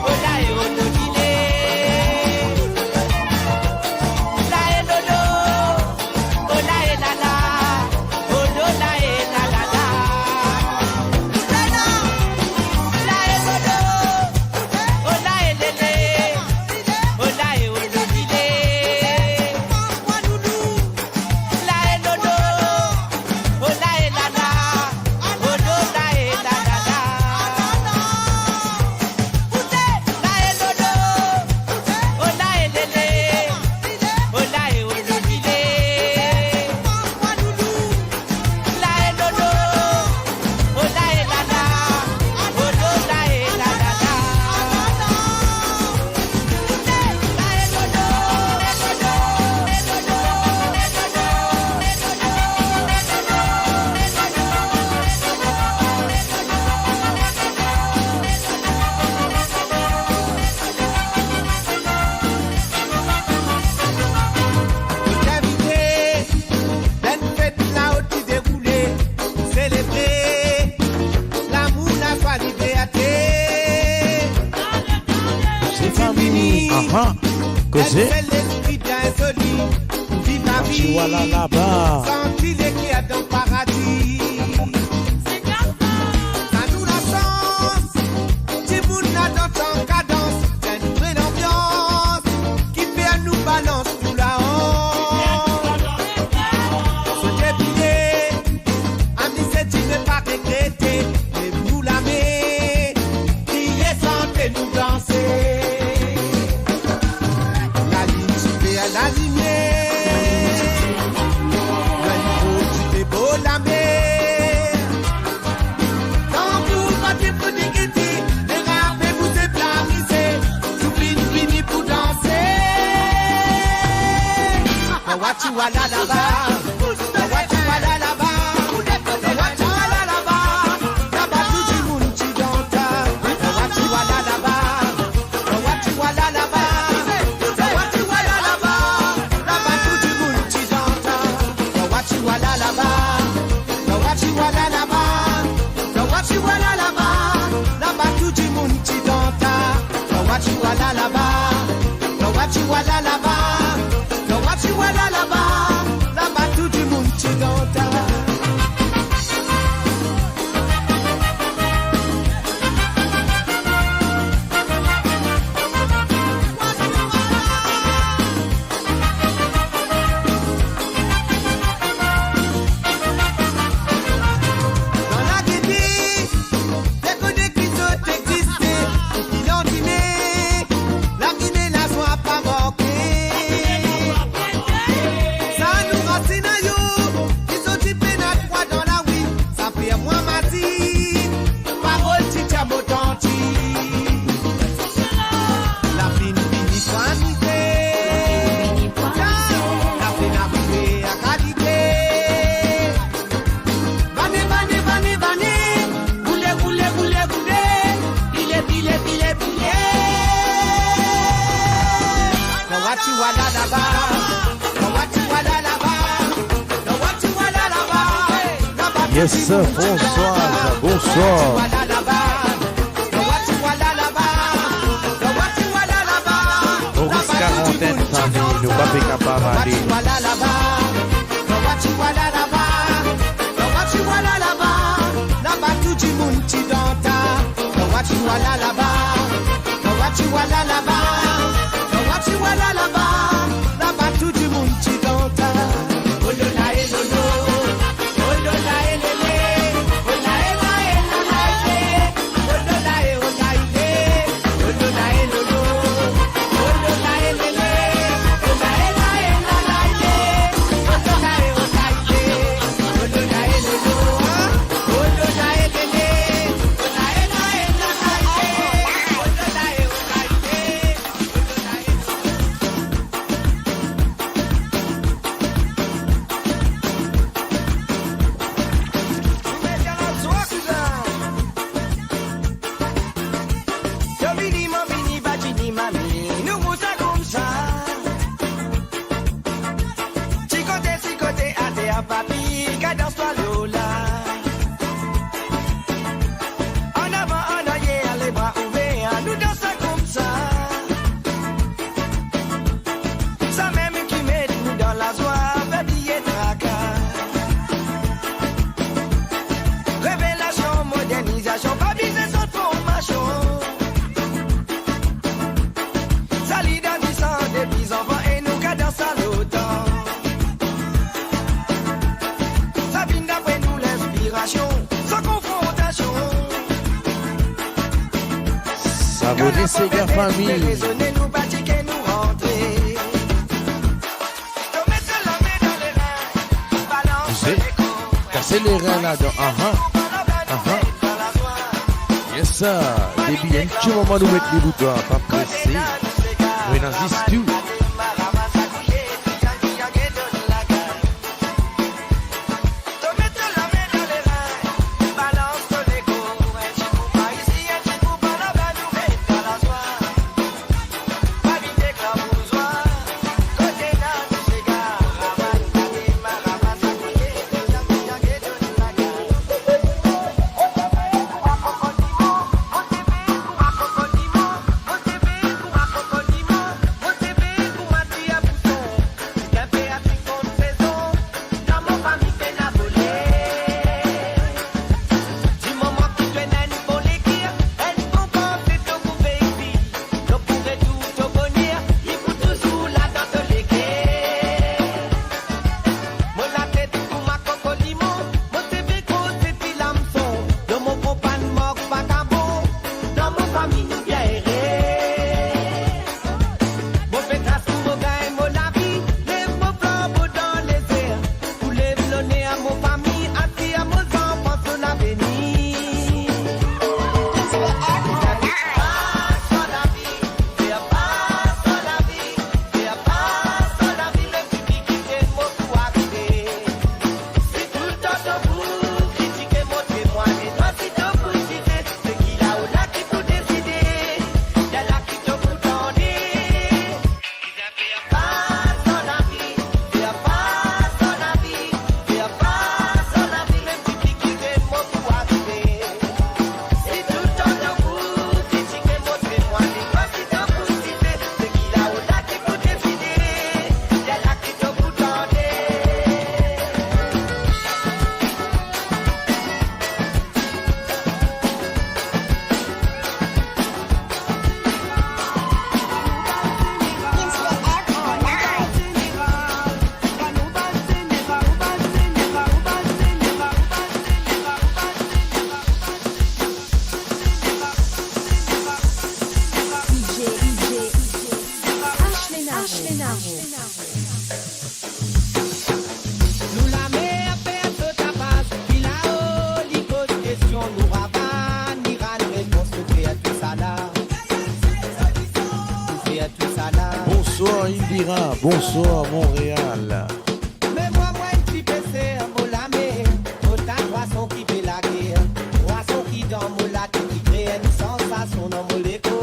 oh la et ololile. La et lolo, oh la et la la, oh la et la la la. La et lolo, oh la et lele, oh la et ololile. La et lolo, oh la et la la, oh la et la la la. La et lolo, oh la et lele, oh la et ololile. La et lolo, oh la et la la, oh la et la la la. Célébrer l'amour, la joie, la liberté. C'est famille. Ah causé. C'est l'esprit bien solide. Vive la vie. Voilà là-bas. Sentir les qui est dans le paradis. Ça nous la chance. Petit monde là dans ton cadence. C'est une vraie ambiance qui fait à nous balance tout la honte. Ce défilé, ami, c'est tu ne pas regretter. Mais nous la met. Crier, santé, nous danser. La ligne, tu fais à la lumière. Le niveau, tu fais beau la mer. Quand vous partez pour déguetter, les rappels vous déplarisez. Tout fini pour danser. What you want là-bas? What you want là-bas? What you want là-bas? Là-bas, tout le monde qui danse. What you want là-bas? What you want là-bas? What you want là-bas? Là-bas, tout le monde qui danse. What you want là-bas? What you want là-bas? What you want là-bas? Là-bas, tout le monde qui danse. What you want là-bas? What you want là-bas? What you want là-bas? Là-bas, tout le monde qui danse. Dans la guédille, des connets qui sont existés, qui l'ont dîné, la guinée, la joie pas manquée. Ça nous racine à yo, qui sont typés notre foi dans la oui, ça fait moins matin, parole tita motanti. La fine fini soignée, la fine arrivée à qualité. Vanez, vanez, vanez, vanez, boulez, boulez, boulez, boulez, billet, billet, billet, billet. Now what you want là-bas? Now what you want là-bas? Now what you want là-bas? Yes, sir. Bonsoir. Bonsoir. Maurice Quarantaine, famille. Nous pas fait capable d'aller. Voilà là-bas, voilà là-bas, voilà là-bas, là-bas tout du monde qui danta. Voilà là-bas, voilà là-bas, voilà là-bas, là-bas tout du monde qui danta. Oh là là, oh là là, oh là là, Abonnez ces gars famille. Cassez les reins là-dedans. Yes ça. Début, un petit moment de mettre les boutons, pas pressé. Oui, dans this tout. Bonsoir Indira, bonsoir Montréal. Mais moi, un petit PC, mon lamé, autant de poissons qui fait la guerre, poissons qui dans mon lac, qui crée une sensation dans mon écho.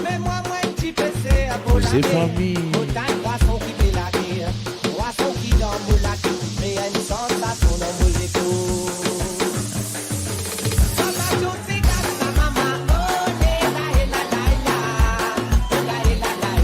Mais moi, un petit PC, mon lamé, autant de poissons qui fait la guerre, poissons qui dans mon lac, qui crée une sensation dans mon écho. Maman, oh, la, la, la, la, la, la, la, la, la.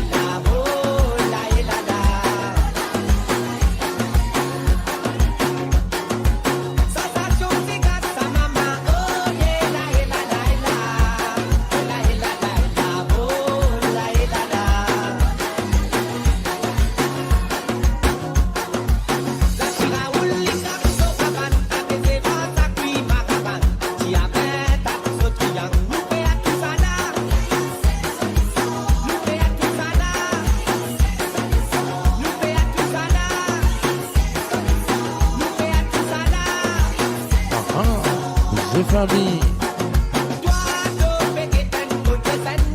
C'est famille.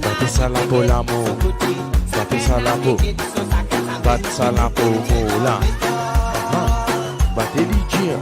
Battez ça là pour l'amour. Battez ça là pour. Battez ça là pour là. Battez l'idée.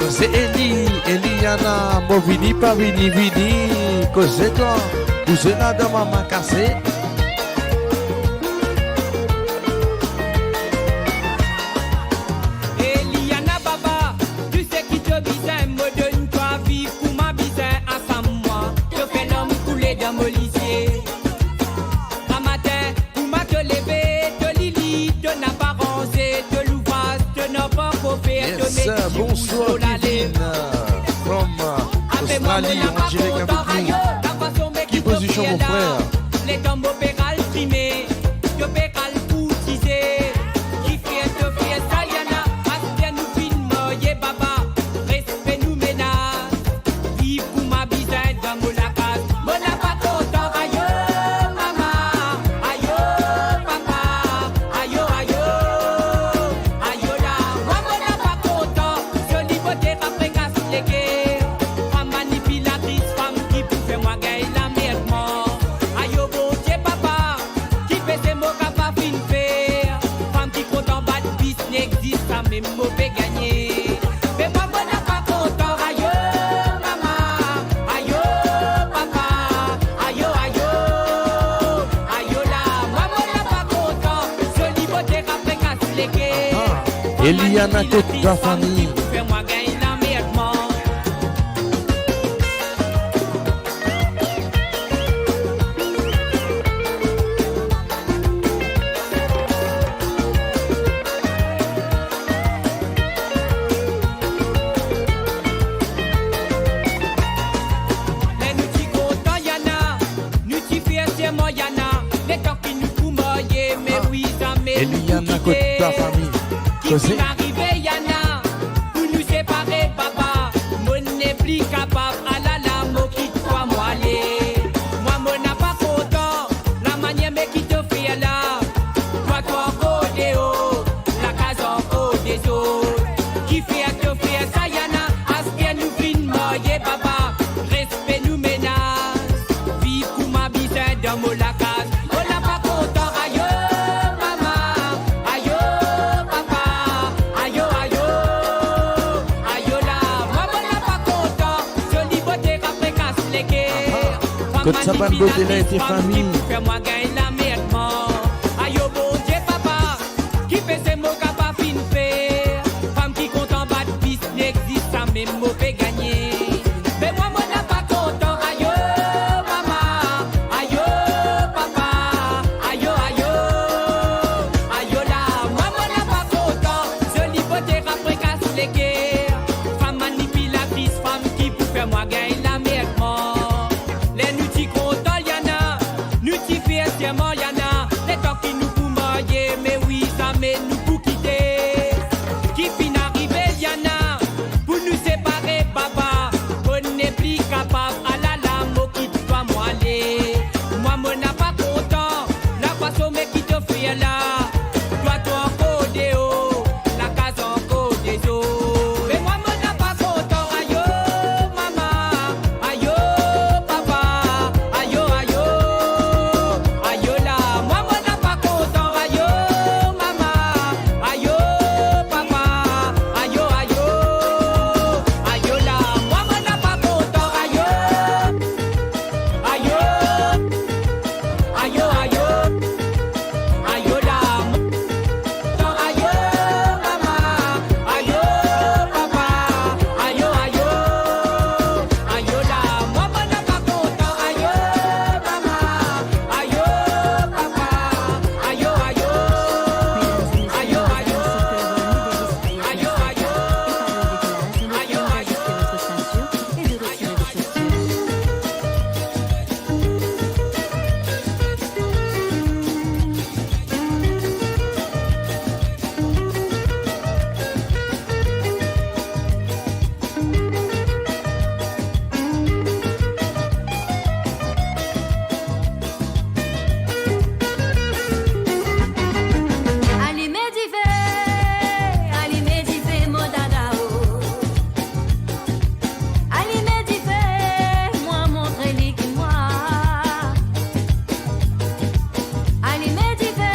C'est Eliana, mon vini, pas vini, cause toi, vous êtes là dans ma cassée. Eliana Baba, tu sais qui te bisait, me donne-toi vivre pour ma bisait, ensemble moi, je fais l'homme couler dans mon lycée. Un matin, pour ma te lever, de Lili, de n'apparence, de l'ouvrage, de n'as pas faire, de Yes, bonsoir Kevin, from Australie, en direct avec nous. Qui position mon frère? Les tombeaux péral trimés, de péral poutisé, qui fait de fier Sayana, Astia nous filme, yé baba, respect nous ménage, vive pour ma bisaine dans mon lacage, mon apato, t'en aïe, maman, aïe, papa, aïe, aïe, aïe là, moi mon apato, je liberté après casse les guerres, femme manipulatrice, femme qui pouvait moi gagner la merde, aïe, beau Dieu papa, qui fait ses mots capables de faire, femme qui compte en bas de bis n'existe, ça même mauvais gagner. Mais moi, on n'a pas content, aïe, maman, aïe, papa, aïe, aïe, aïe là, moi, on n'a pas content, je liberté après casse les guerres. Eliana, toute ta famille. Fais-moi gagner la merde, mais nous t'y content, Yana, nous t'y fiers, c'est moi, Yana, les temps qui nous font moyer, mais oui, ça m'est Eliana, toute ta famille. qui s'est arrivé, Yana, pour nous séparer, papa, mon n'est plus capable, ah là là, mon quitte toi, moi, allez, moi, mon n'a pas content, la manière mais qui te fait là, toi, encore des hauts, la case encore des autres, qui fait à te faire ça, Yana, à ce bien nous filme, yeah, papa, respect nous ménage. Côte Sapane Beauté là et tes familles. Fais-moi gagner la merde. Aïe oh bon Dieu papa, qui fait ces mots qu'à pas fin faire. Femme qui compte en bas de piste n'existe, ça même mot fait gagner. Mais moi n'a pas content. Aïe oh maman, aïe oh papa, aïe oh aïe oh, aïe oh là. Moi n'a pas content. Je lipoter après casse les guerres. Femme manipulatrice, femme qui pour faire moi gagner la merde. Les nuti content y'en a, nuti fièrement y'en a. Les temps qui nous pour marier, mais oui ça met nous pour quitter. Qui fin arriver y'en a, pour nous séparer papa. On n'est plus capable, à la mot qui doit moi aller. Moi mon n'a pas content, la façon mais qui te fait là. Toi toi encore des hauts, la case encore des eaux. Mais moi mon n'a pas content, aïe oh maman, aïe oh papa, aïe oh aïe oh, aïe oh là. Moi mon n'a pas content, aïe oh maman, aïe oh papa, aïe oh aïe oh, aïe oh là. Moi mon n'a pas content, aïe oh, aïe oh, aïe oh aïe oh, aïe oh là. Aïe oh maman, aïe oh papa, aïe oh aïe oh, aïe oh là. Moi mon n'a pas content, aïe oh maman, aïe oh papa, aïe oh aïe oh, aïe oh aïe oh, aïe oh aïe oh, aïe oh aïe oh. Ali Medife, mon dada oh. Ali Medife, moi montre lui qui moi. Ali Medife,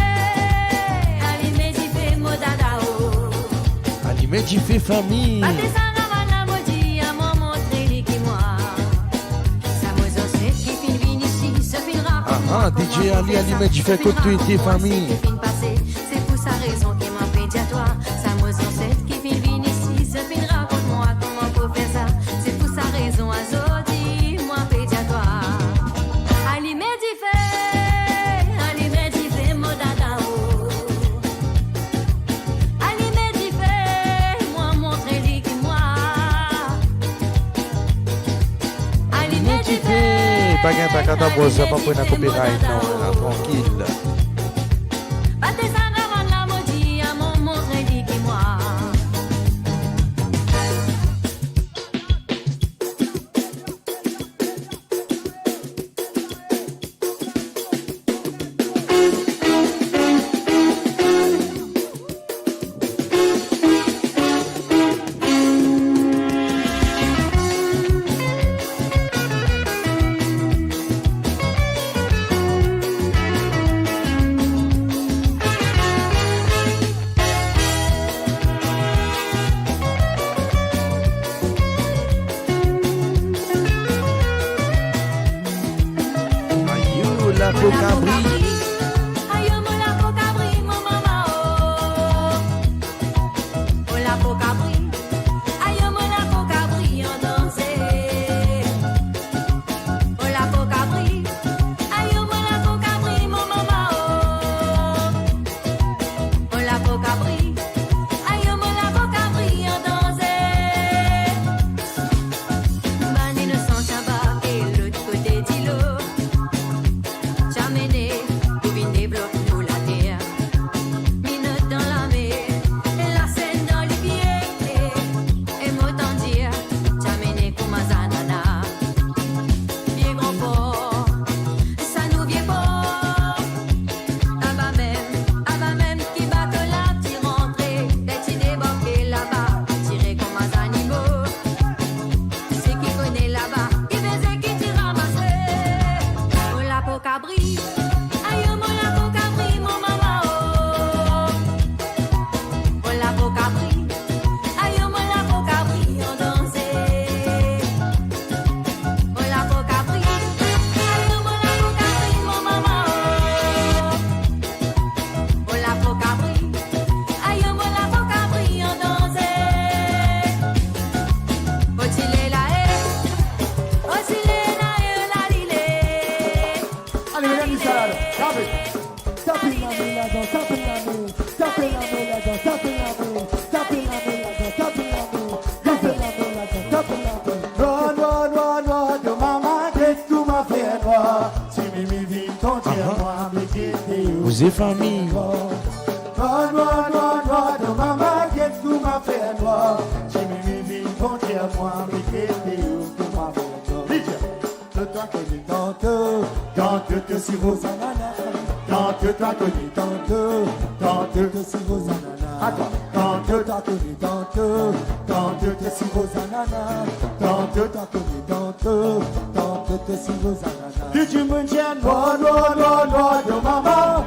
mon dada oh. Animé du fait famille. Pate sana wana modi à moi montre lui qui moi. Ça me zose qui fin vini ici, se finira. Ah, DJ Ali animé du fait côté et tes familles. C'est pour sa raison qui m'a fait dire toi. Ça me zose qui fin vini ici, se finira contre moi. Comment faut faire ça? C'est pour sa raison à Zodi, moi fait dire toi. Ali Medife, mon dada oh. Ali Medife, moi montre lui qui moi. Ali Tu fais pas gain ta carte à boire, ça pas pour une copyright, non, là, tranquille. Pate sana wana modi à mon montre lui qui moi. La Pocabri. Aïe mon la Pocabri, mon maman oh. Oh la Pocabri, aïe mon la Pocabri en danser. Oh la Pocabri, aïe mon la Pocabri, mon maman oh. Oh la Pocabri, aïe mon la Pocabri en danser. Ban innocent tabac et l'autre côté d'îlot. J'amenais Vous êtes famille. Noir, noir, noir, noir, de maman, qu'est-ce que m'a fait noir? J'ai mis mes vies, bon Dieu, moi, mais qu'est-ce que m'a fait noir? Le temps que les tentes, que si vos ananas, tente, toi que les tente, que si vos ananas, tente, toi que les tente, que si vos ananas, tente, toi que les tente, que si vos ananas. Que tu me tiennes, noir, noir, noir, noir, de maman.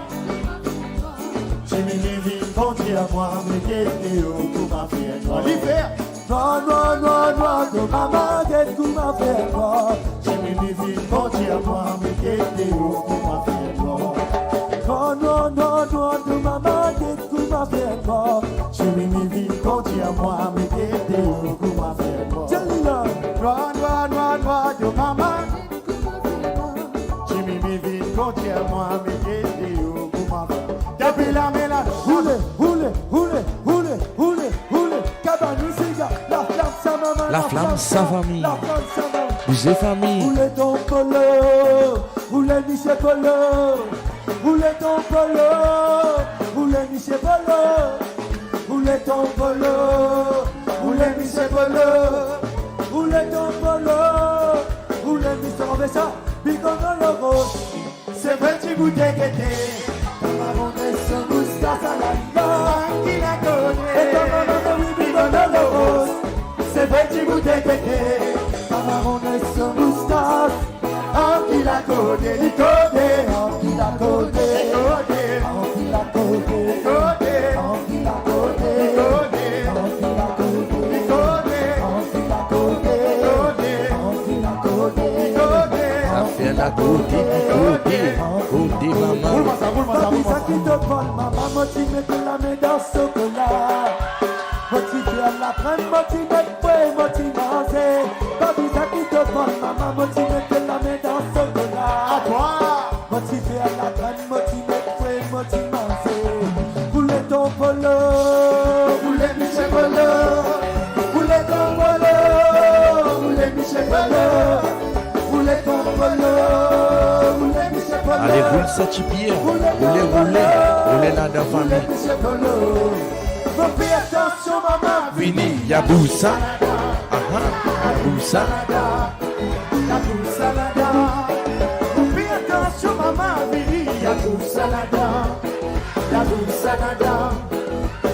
J'ai mis mes vies, bon Dieu, moi, mais qu'est-ce que m'a fait noir? L'hiver, noir, noir, noir, noir, de maman, qu'est-ce que m'a fait noir? J'ai mis mes vies, bon Dieu, moi, mais qu'est-ce que m'a fait noir? Noir, noir, noir, noir, de maman, qu'est-ce que m'a fait noir? J'ai mis mes vies, bon Dieu, moi, mais qu'est-ce que m'a fait noir? Noir, noir, noir, noir, de maman, j'ai mis mes vies, bon Dieu, moi, mais qu'est-ce que m'a fait noir? Depuis la mélange, roule, cabane, siga, la flamme, sa maman, la flamme, sa famille. Vous êtes famille. Roule ton polo, roule Michel Polo, roule ton polo, roule Michel Polo, roule ton polo, roule Michel Polo, roule ton polo, roule Michel Polo, Bigon dans le rose, c'est 20 bouteilles qui étaient. Maman est son moustache à la main qui la connaît. Et ton maman oui bigon dans le rose, c'est 20 bouteilles qui étaient. Maman est son moustache, qui la connaît, qui la connaît, qui la la côté, maman. Papi, ça qui te parle, maman, motivé que la main dans ce chocolat. Motivé à la prendre, motivé pour motiver. Papi, ça qui te parle, maman, motivé que la main dans ce chocolat. À toi. Motivé à la prendre, motivé pour motiver. Roulez ton polo, roulez Michel Polo. Roulez ton polo, roulez Michel Polo. Roulez ton polo. Allez, roule ça chipier, roulez là dans la famille. Attention maman, Vini, y'a Boussa, Boussa. Y'a Boussa là-dedans. Fais attention maman, Vini, y'a Boussa là-dedans. Y'a Boussa là-dedans.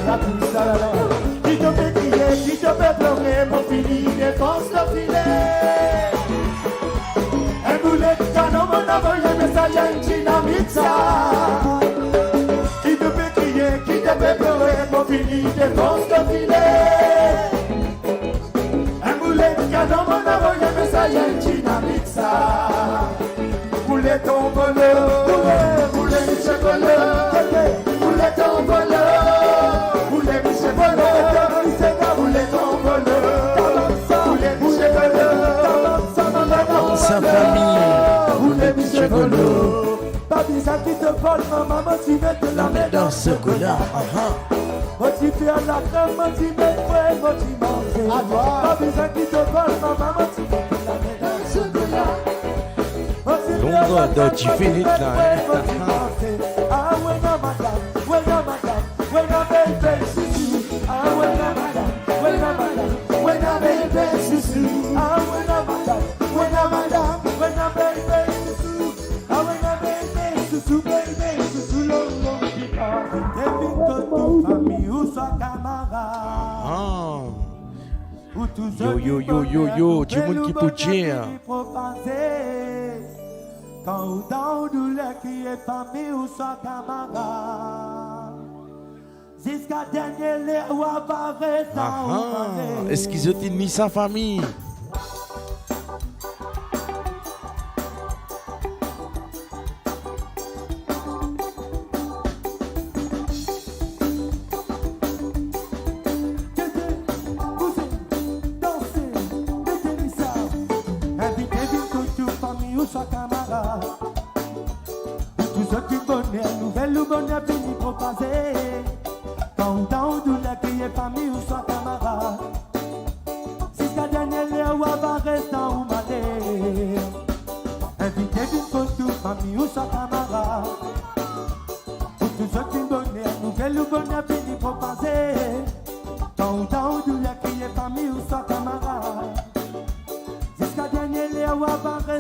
Y'a Boussa là-dedans. Qui te fait crier, qui te fait pleurer, mon fini, défense le filet. Un boulet de canon, mon envoyé message à une dynamite ça. Qui te fait crier, qui te fait pleurer, mon fini, défense le filet. Un boulet de canon, mon envoyé message à une dynamite ça. Boulet ton bonheur, boulet Michel Bonheur. Boulet ton bonheur, boulet Michel Bonheur. Boulet ton bonheur, boulet Michel Bonheur. Sa famille, roulez Michel Polo. Papi, ça qui te vole, maman, motivé de la mettre dans ce chocolat. Motivé à la crème, motivé pour motiver. À toi. Papi, ça qui te vole, maman, motivé de la mettre dans ce chocolat. Longue dans tu fais les là. Ah ouais, non, madame, ouais, non, madame, ouais, non, baby, susu. Ah ouais, non, madame, ouais, non, madame, ouais, non, baby, susu. Ah ouais, non, madame. When I'm down, when I'm baby, when I'm baby, susu, long, Devine que tu famille ou soit camarade. Yo, tu monde qui peut dire. Quand ou dans douleur qui est famille ou soit camarade. Jusqu'à dernier l'air ou apparaît dans est-ce qu'ils ont mis sa famille? Soit camarade, tout ce qui bonheur, nouvelle ou bonheur fini propager. Quand dans douleur qui est famille ou soit camarade, si ta dernière l'air ou va rester ou malheur. Invitez d'une photo famille ou soit camarade.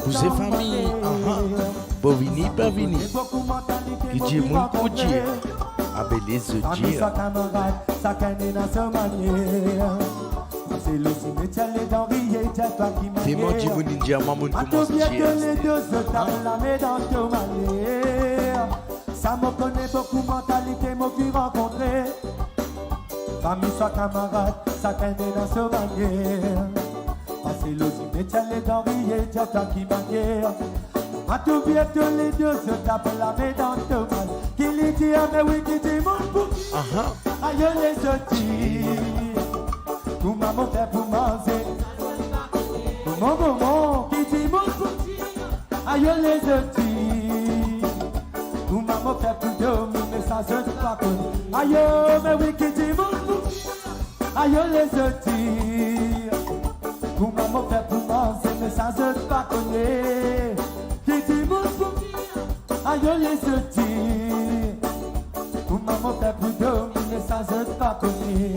Cousin famille, Bovini, Bavini. Qui dit mon pour dire, abelé se dire. C'est le cimetière, les denriers, c'est toi qui m'as. C'est mon dit mon ninja, maman commence à dire. Les deux se tapent la main dans ton manière. Ça me connaît beaucoup mentalité, moi qui rencontré. Famille soit camarade, ça t'aide dans ce manière. C'est le cimetière, les denriers, c'est toi qui m'as. A tout bien tous les deux se tapent la main dans ton manière. Qui lui dit, mais oui, qui dit mon bouquet. Aïe les outils. Tout maman fait pour manger. Mon maman qui dit mon petit. Aïe les outils. Tout maman fait pour dormir, mais ça je ne pas connu. Aïe, mais oui qui dit mon petit. Aïe les outils. Tout maman fait pour manger, mais ça je ne pas connu. Qui dit mon petit. Aïe les outils. Tout maman fait pour dormir, mais ça je ne pas connu.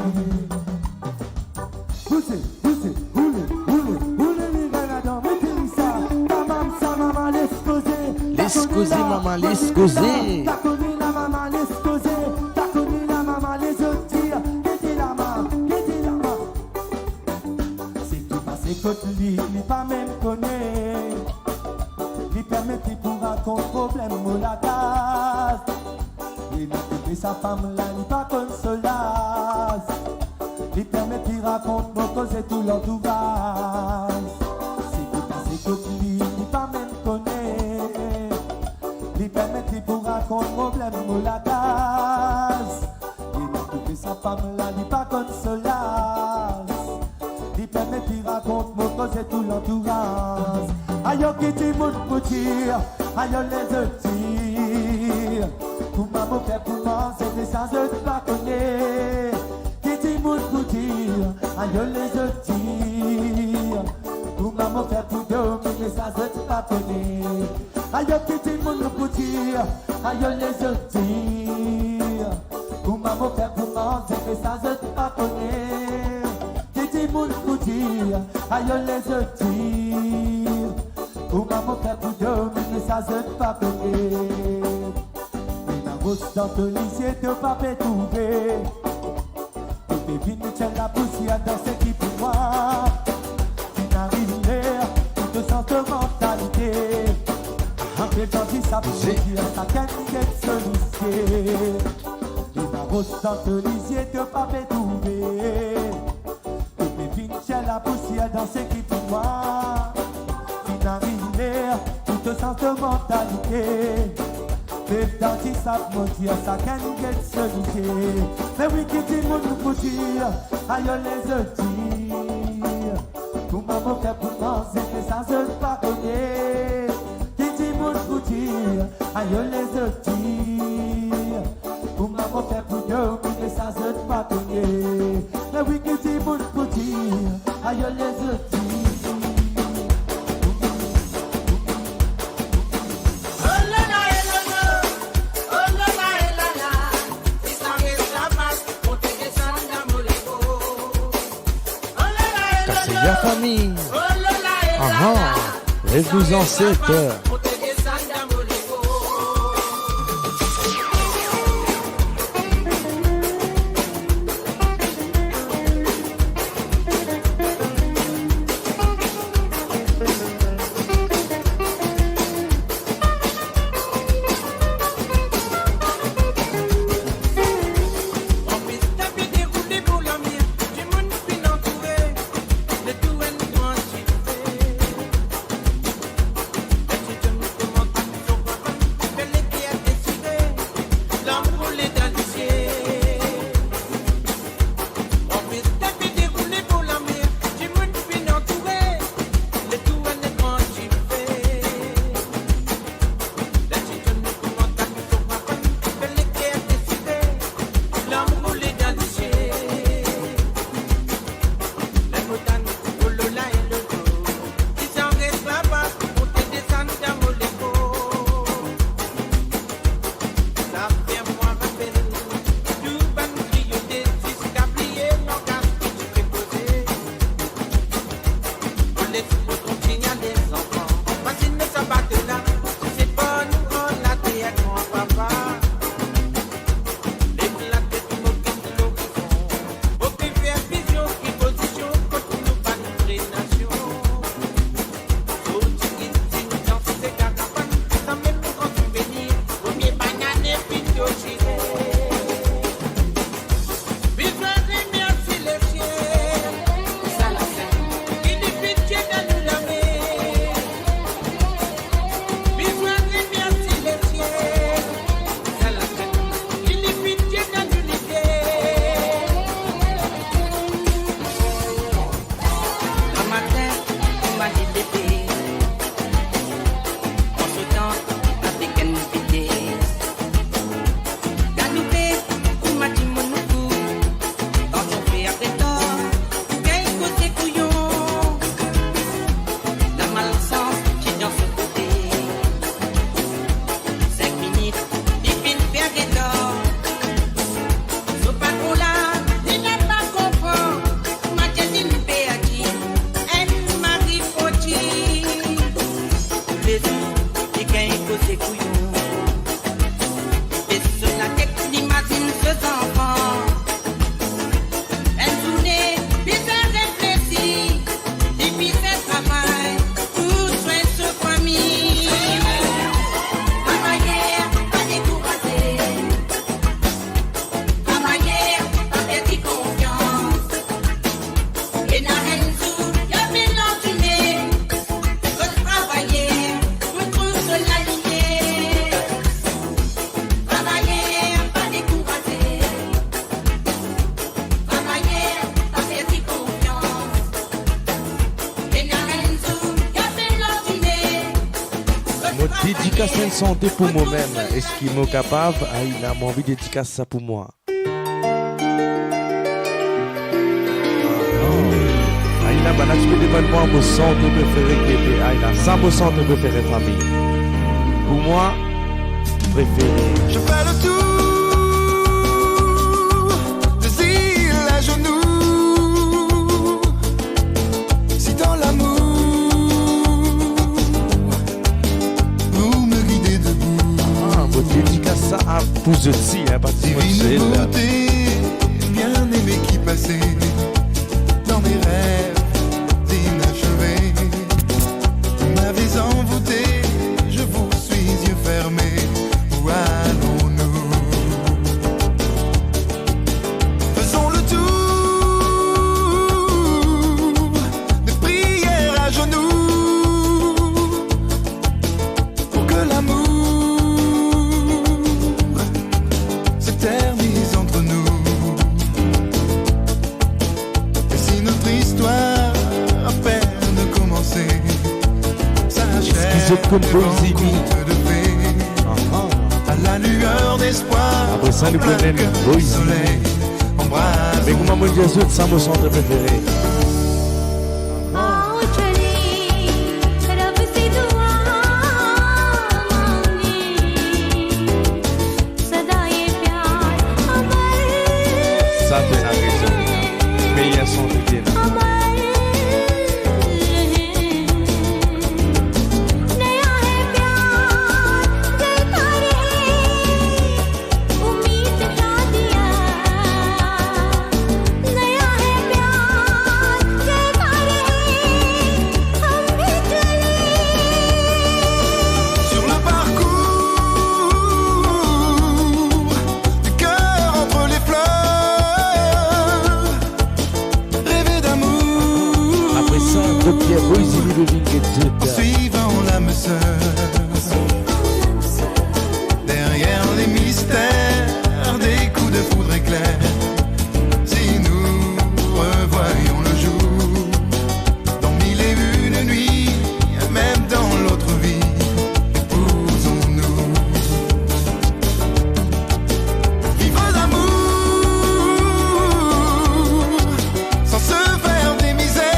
Poussez, poussez, roulez, roulez, roulez les baladons, mettez ça. Ta maman, laisse causer. Laisse causer, maman, laisse causer. T'as connu la maman, laisse causer. T'as connu la maman, laisse dire. Qu'est-ce la maman, qu'est-ce la maman. C'est tout passé côté lui, il pas même connaît. Il permet qu'il pourra qu'on problème ou la case. Il a coupé sa femme là, il pas consolage. Il permet qu'il raconte mon cause et tout l'entourage. C'est tout passé que lui, il pas même connaît. Il permet qu'il pourra raconte problème ou la case. Il a coupé sa femme là, il pas consolage. Il permet qu'il raconte mon cause et tout l'entourage. Aïe, qui dit mon petit, aïe, les deux tirs. Tout maman fait pour manger, mais ça je ne pas connaître. Pour dire, aïe les outils. Tout maman fait pour dormir, mais ça se pas connaît. Aïe qui dit mon pour dire, aïe les outils. Tout maman fait pour manger, mais ça se pas connaît. Qui dit mon pour dire, aïe les outils. Tout maman fait pour dormir, mais ça se pas connaît. Mais la rose dans ton lycée, te pas fait trouver. Baby, nous tiens la poussière dans ce qui pour moi. Tu n'arrives l'air, tout sens de mentalité. Et quand tu sais pour dire, ça canne qu'être sollicité. Et la rose dans ton lisier, te pas fait trouver. Baby, nous tiens la poussière dans ce qui pour moi. Tu n'arrives l'air, tout sens de mentalité. Les dents qui savent me dire, ça canne qu'être sollicité. Mais oui, qui dit mon pour dire, aïe les outils. Tout maman fait pour manger, mais ça se pas connaît. Qui dit mon pour dire, aïe les outils. Tout maman fait pour dormir, mais ça se pas connaît. Mais oui, qui dit mon pour dire, aïe les outils. La famille. Rêve nous ancêtres. Tout Mon dédicace une santé pour moi-même. Est-ce qu'il m'est capable? Il a envie de dédicacer ça pour moi. Il a banachement de moi mon centre préféré qui était. Il a 100% de préféré famille. Pour moi, préféré. Je fais le tour des îles à genoux. Si dans l'amour vous me guidez debout. Vous dédicace ça à vous aussi, hein, pas de divine beauté, bien aimé qui passait dans mes rêves inachevés. Vous m'avez envoûté, je vous suis yeux fermés. Où allons-nous? Faisons le tour des prières à genoux pour que l'amour s'éternise entre nous. Et si notre histoire a peine commencé, s'achève devant conte de fées. À la lueur d'espoir, après ça, nous prenons le soleil. Embrasse. Mais comment me dire ça, mon centre préféré? Ça, tu as raison. Mais il y a son idée là. En suivant l'âme sœur, derrière les mystères des coups de foudre éclairs, si nous revoyons le jour dans mille et une nuits, même dans l'autre vie, épousons-nous. Vivre d'amour sans se faire des misères.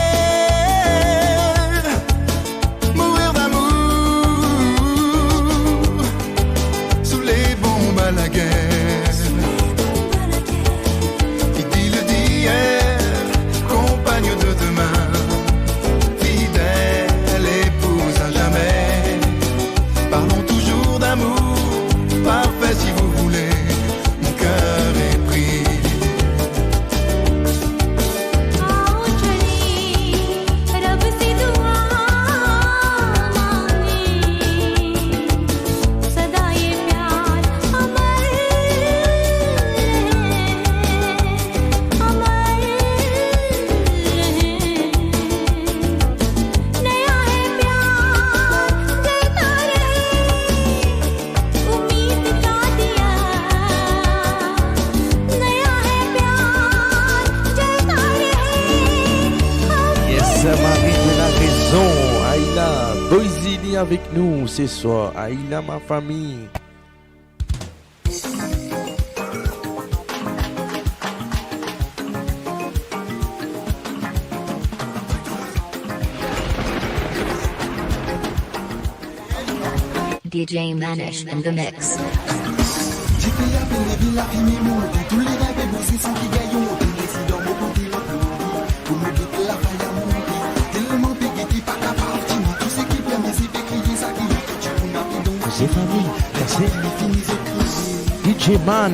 La guerre, idylle d'hier, compagne de demain, fidèle épouse à jamais. Parlons toujours d'amour, parfait si vous voulez, mon cœur est pris. Boisili avec nous ce soir. Aïla, ma famille. DJ Manish in the mix. Tous les rêves et bons sans qui gagnent. Tous les décideurs me comptent la pluie. Pour me guetter la faille à monter. Tellement pégué qui pas capable. Tous ceux qui plaisent, mais c'est fait crier ça qui est. Tu peux m'appeler C'est famille. C'est DJ Man.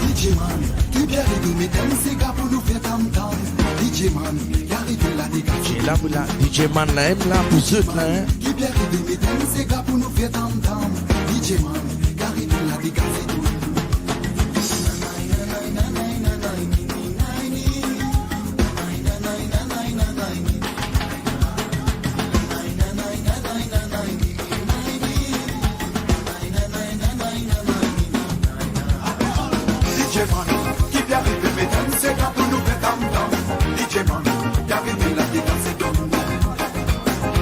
DJ Man, tu bien réglé, mais t'aimes ces gars pour nous faire tam-tam. DJ Man, y'a réglé la dégagée. Là, là, DJ Man là, aime là, pour ceux là, hein. Qui bien réglé, mais t'aimes ces gars pour nous faire tam-tam. DJ Man, y'a réglé la dégagée.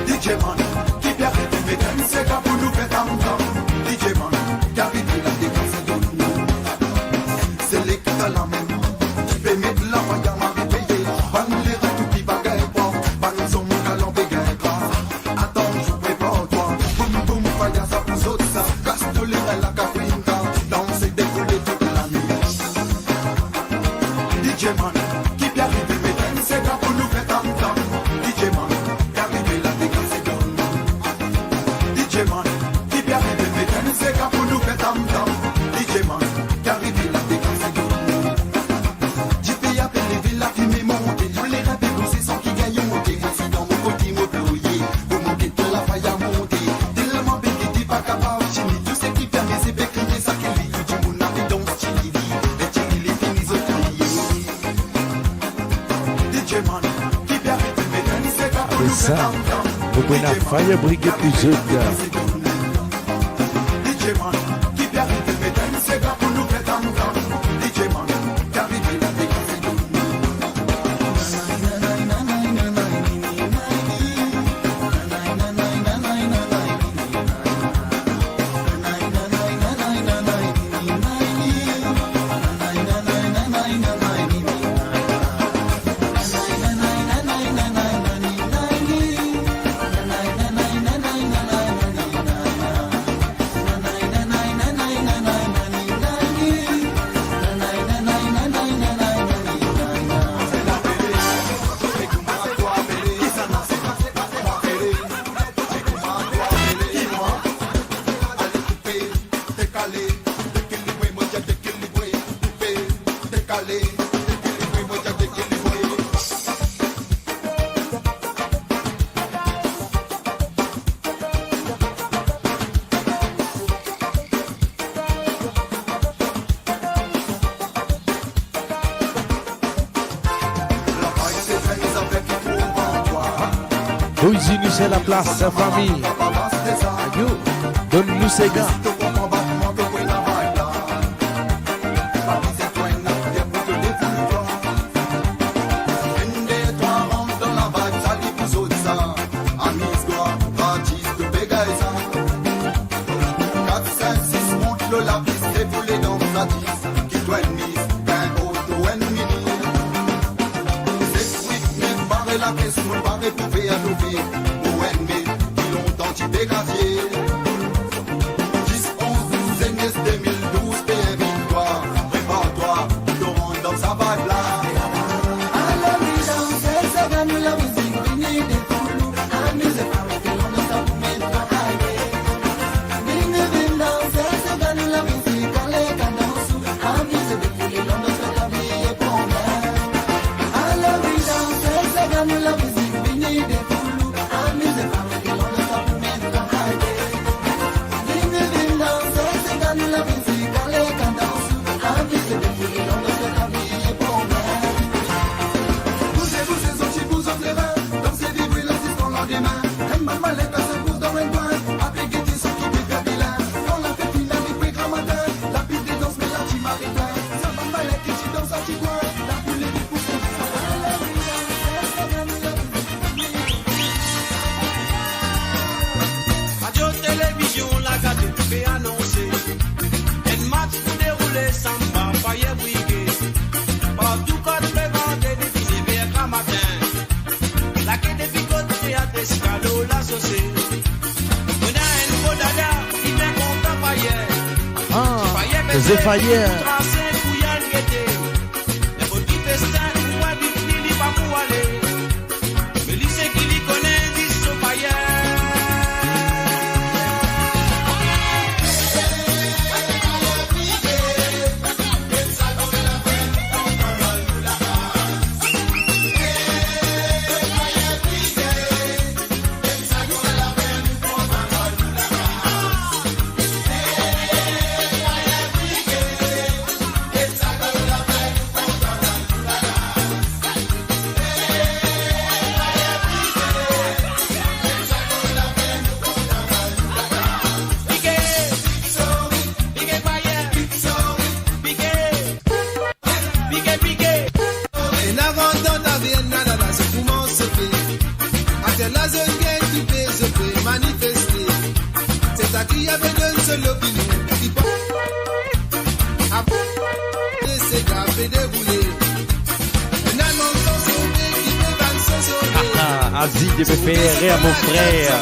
DJ Man, keep your head in the dance, ça. Nous prenons la Fire Brigade plus autres. Nous c'est la place, sa famille. Ayo, donne-nous ces gars. Zéphayère. Asie de préférer à mon frère.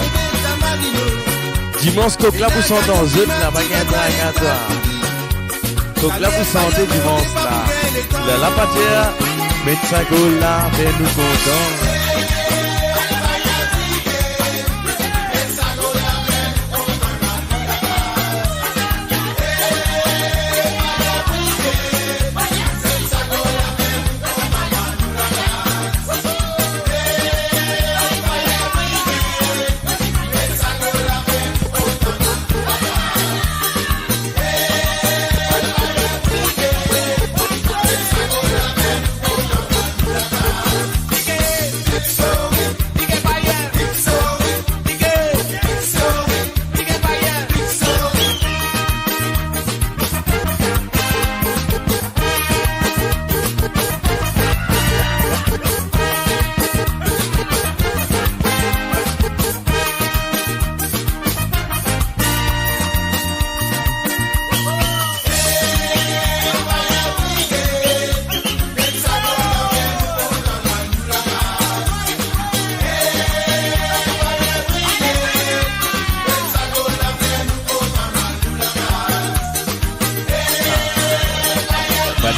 Dimanche, Coquela vous sentez dans eux, la baguette à toi. Coquela vous sentez dimanche là. La pâtière, mettre sa goule là, mais nous contents.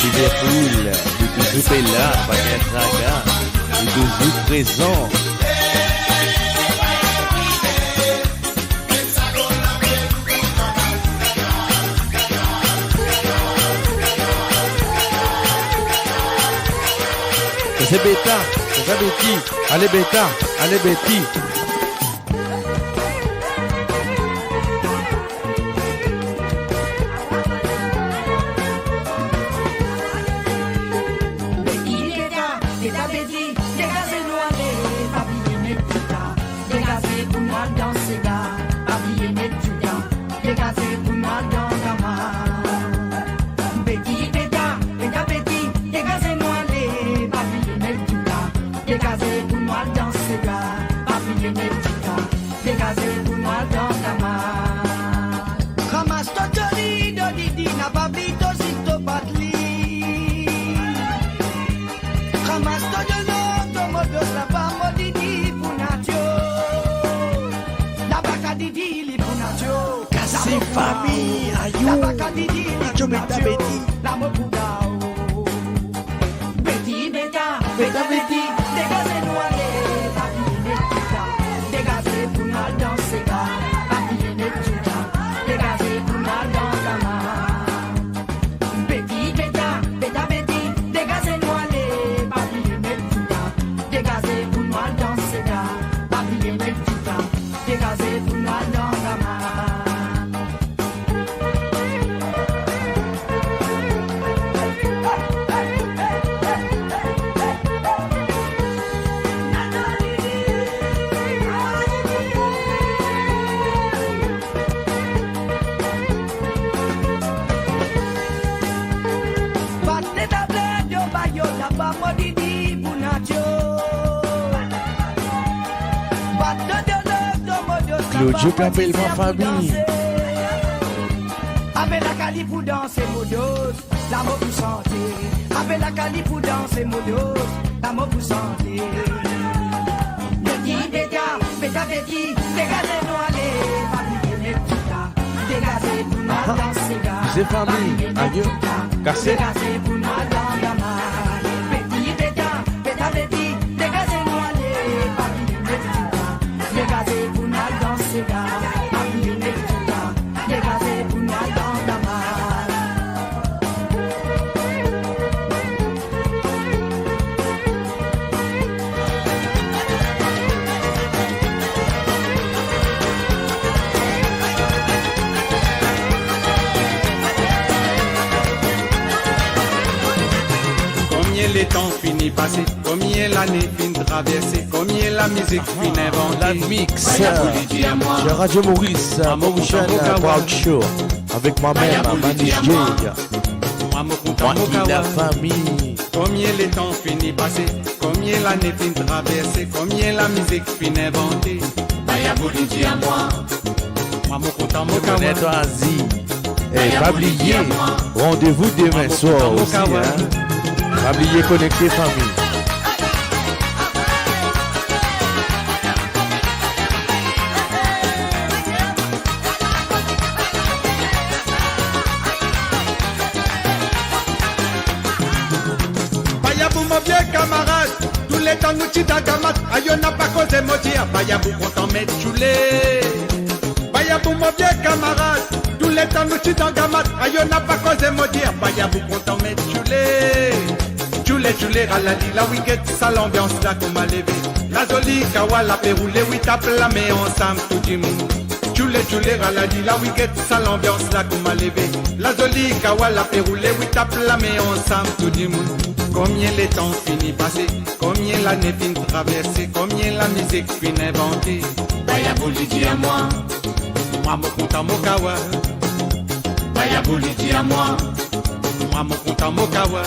Liverpool, de toujours là, pas qu'un tracas, de toujours présent. C'est Beta, c'est ça Betty, allez Beta, allez Betty. Famille, ayou, yo Beta Betty. Betty, Beta, Beta, Betty, dégagez-nous aller, papillonner tout ça, dégagez pour nous danser là, papillonner tout ça, dégagez pour nous dans la main. Betty, Beta, Beta, Betty, dégagez-nous aller, papillonner tout ça, dégagez pour nous danser là, papillonner tout ça, dégagez pour nous dans la main. Claudio Capel, ma famille. Avec la cali pour danser modos, l'amour pour santé. Avec la cali pour danser modos, l'amour pour santé. Betty, Beta, Beta, Betty, dégagez-nous aller, famille, dégagez pour nous danser là. C'est famille, adieu, cassé. Dégagez pour nous dans la main. Betty, Beta, Beta, Betty, dégagez-nous aller, famille, dégagez pour nous danser là. Famille, dégagez pour nous dans la main. Combien les temps finis passés, combien l'année fin traversée, combien la musique fin inventée. La mix, j'ai Radio Maurice, Mauritian Proud Show, avec ma mère, ma DJ. Moi qui la famille. Combien les temps finis passés, combien l'année fin traversée, combien la musique fin inventée. Baya Bolidi à moi. Moi mon content mon kawa. Connais-toi Asie. Et pas oublier, rendez-vous demain soir aussi. Pas oublier connecter famille. Bayabou mon vieux camarade, tous les temps nous tita gamat, aïe n'a pas causé motir, Bayabou content mettre choulé. Bayabou mon vieux camarade, tous les temps nous tita gamat, aïe n'a pas causé motir, Bayabou content mettre choulé. Choulé, ralali, la wicket, ça l'ambiance là qu'on m'a levé. La jolie kawa la péroulé, oui tape la mais ensemble tout du monde. Choulé, ralali, la wicket, ça l'ambiance là qu'on m'a levé. La jolie kawa la péroulé, oui tape la mais ensemble tout du monde. Combien les temps finis passés, combien l'année fin traversée, combien la musique fin inventée. Bayabou dit à moi, moi mon content mon kawa. Bayabou dit à moi, moi mon content mon kawa.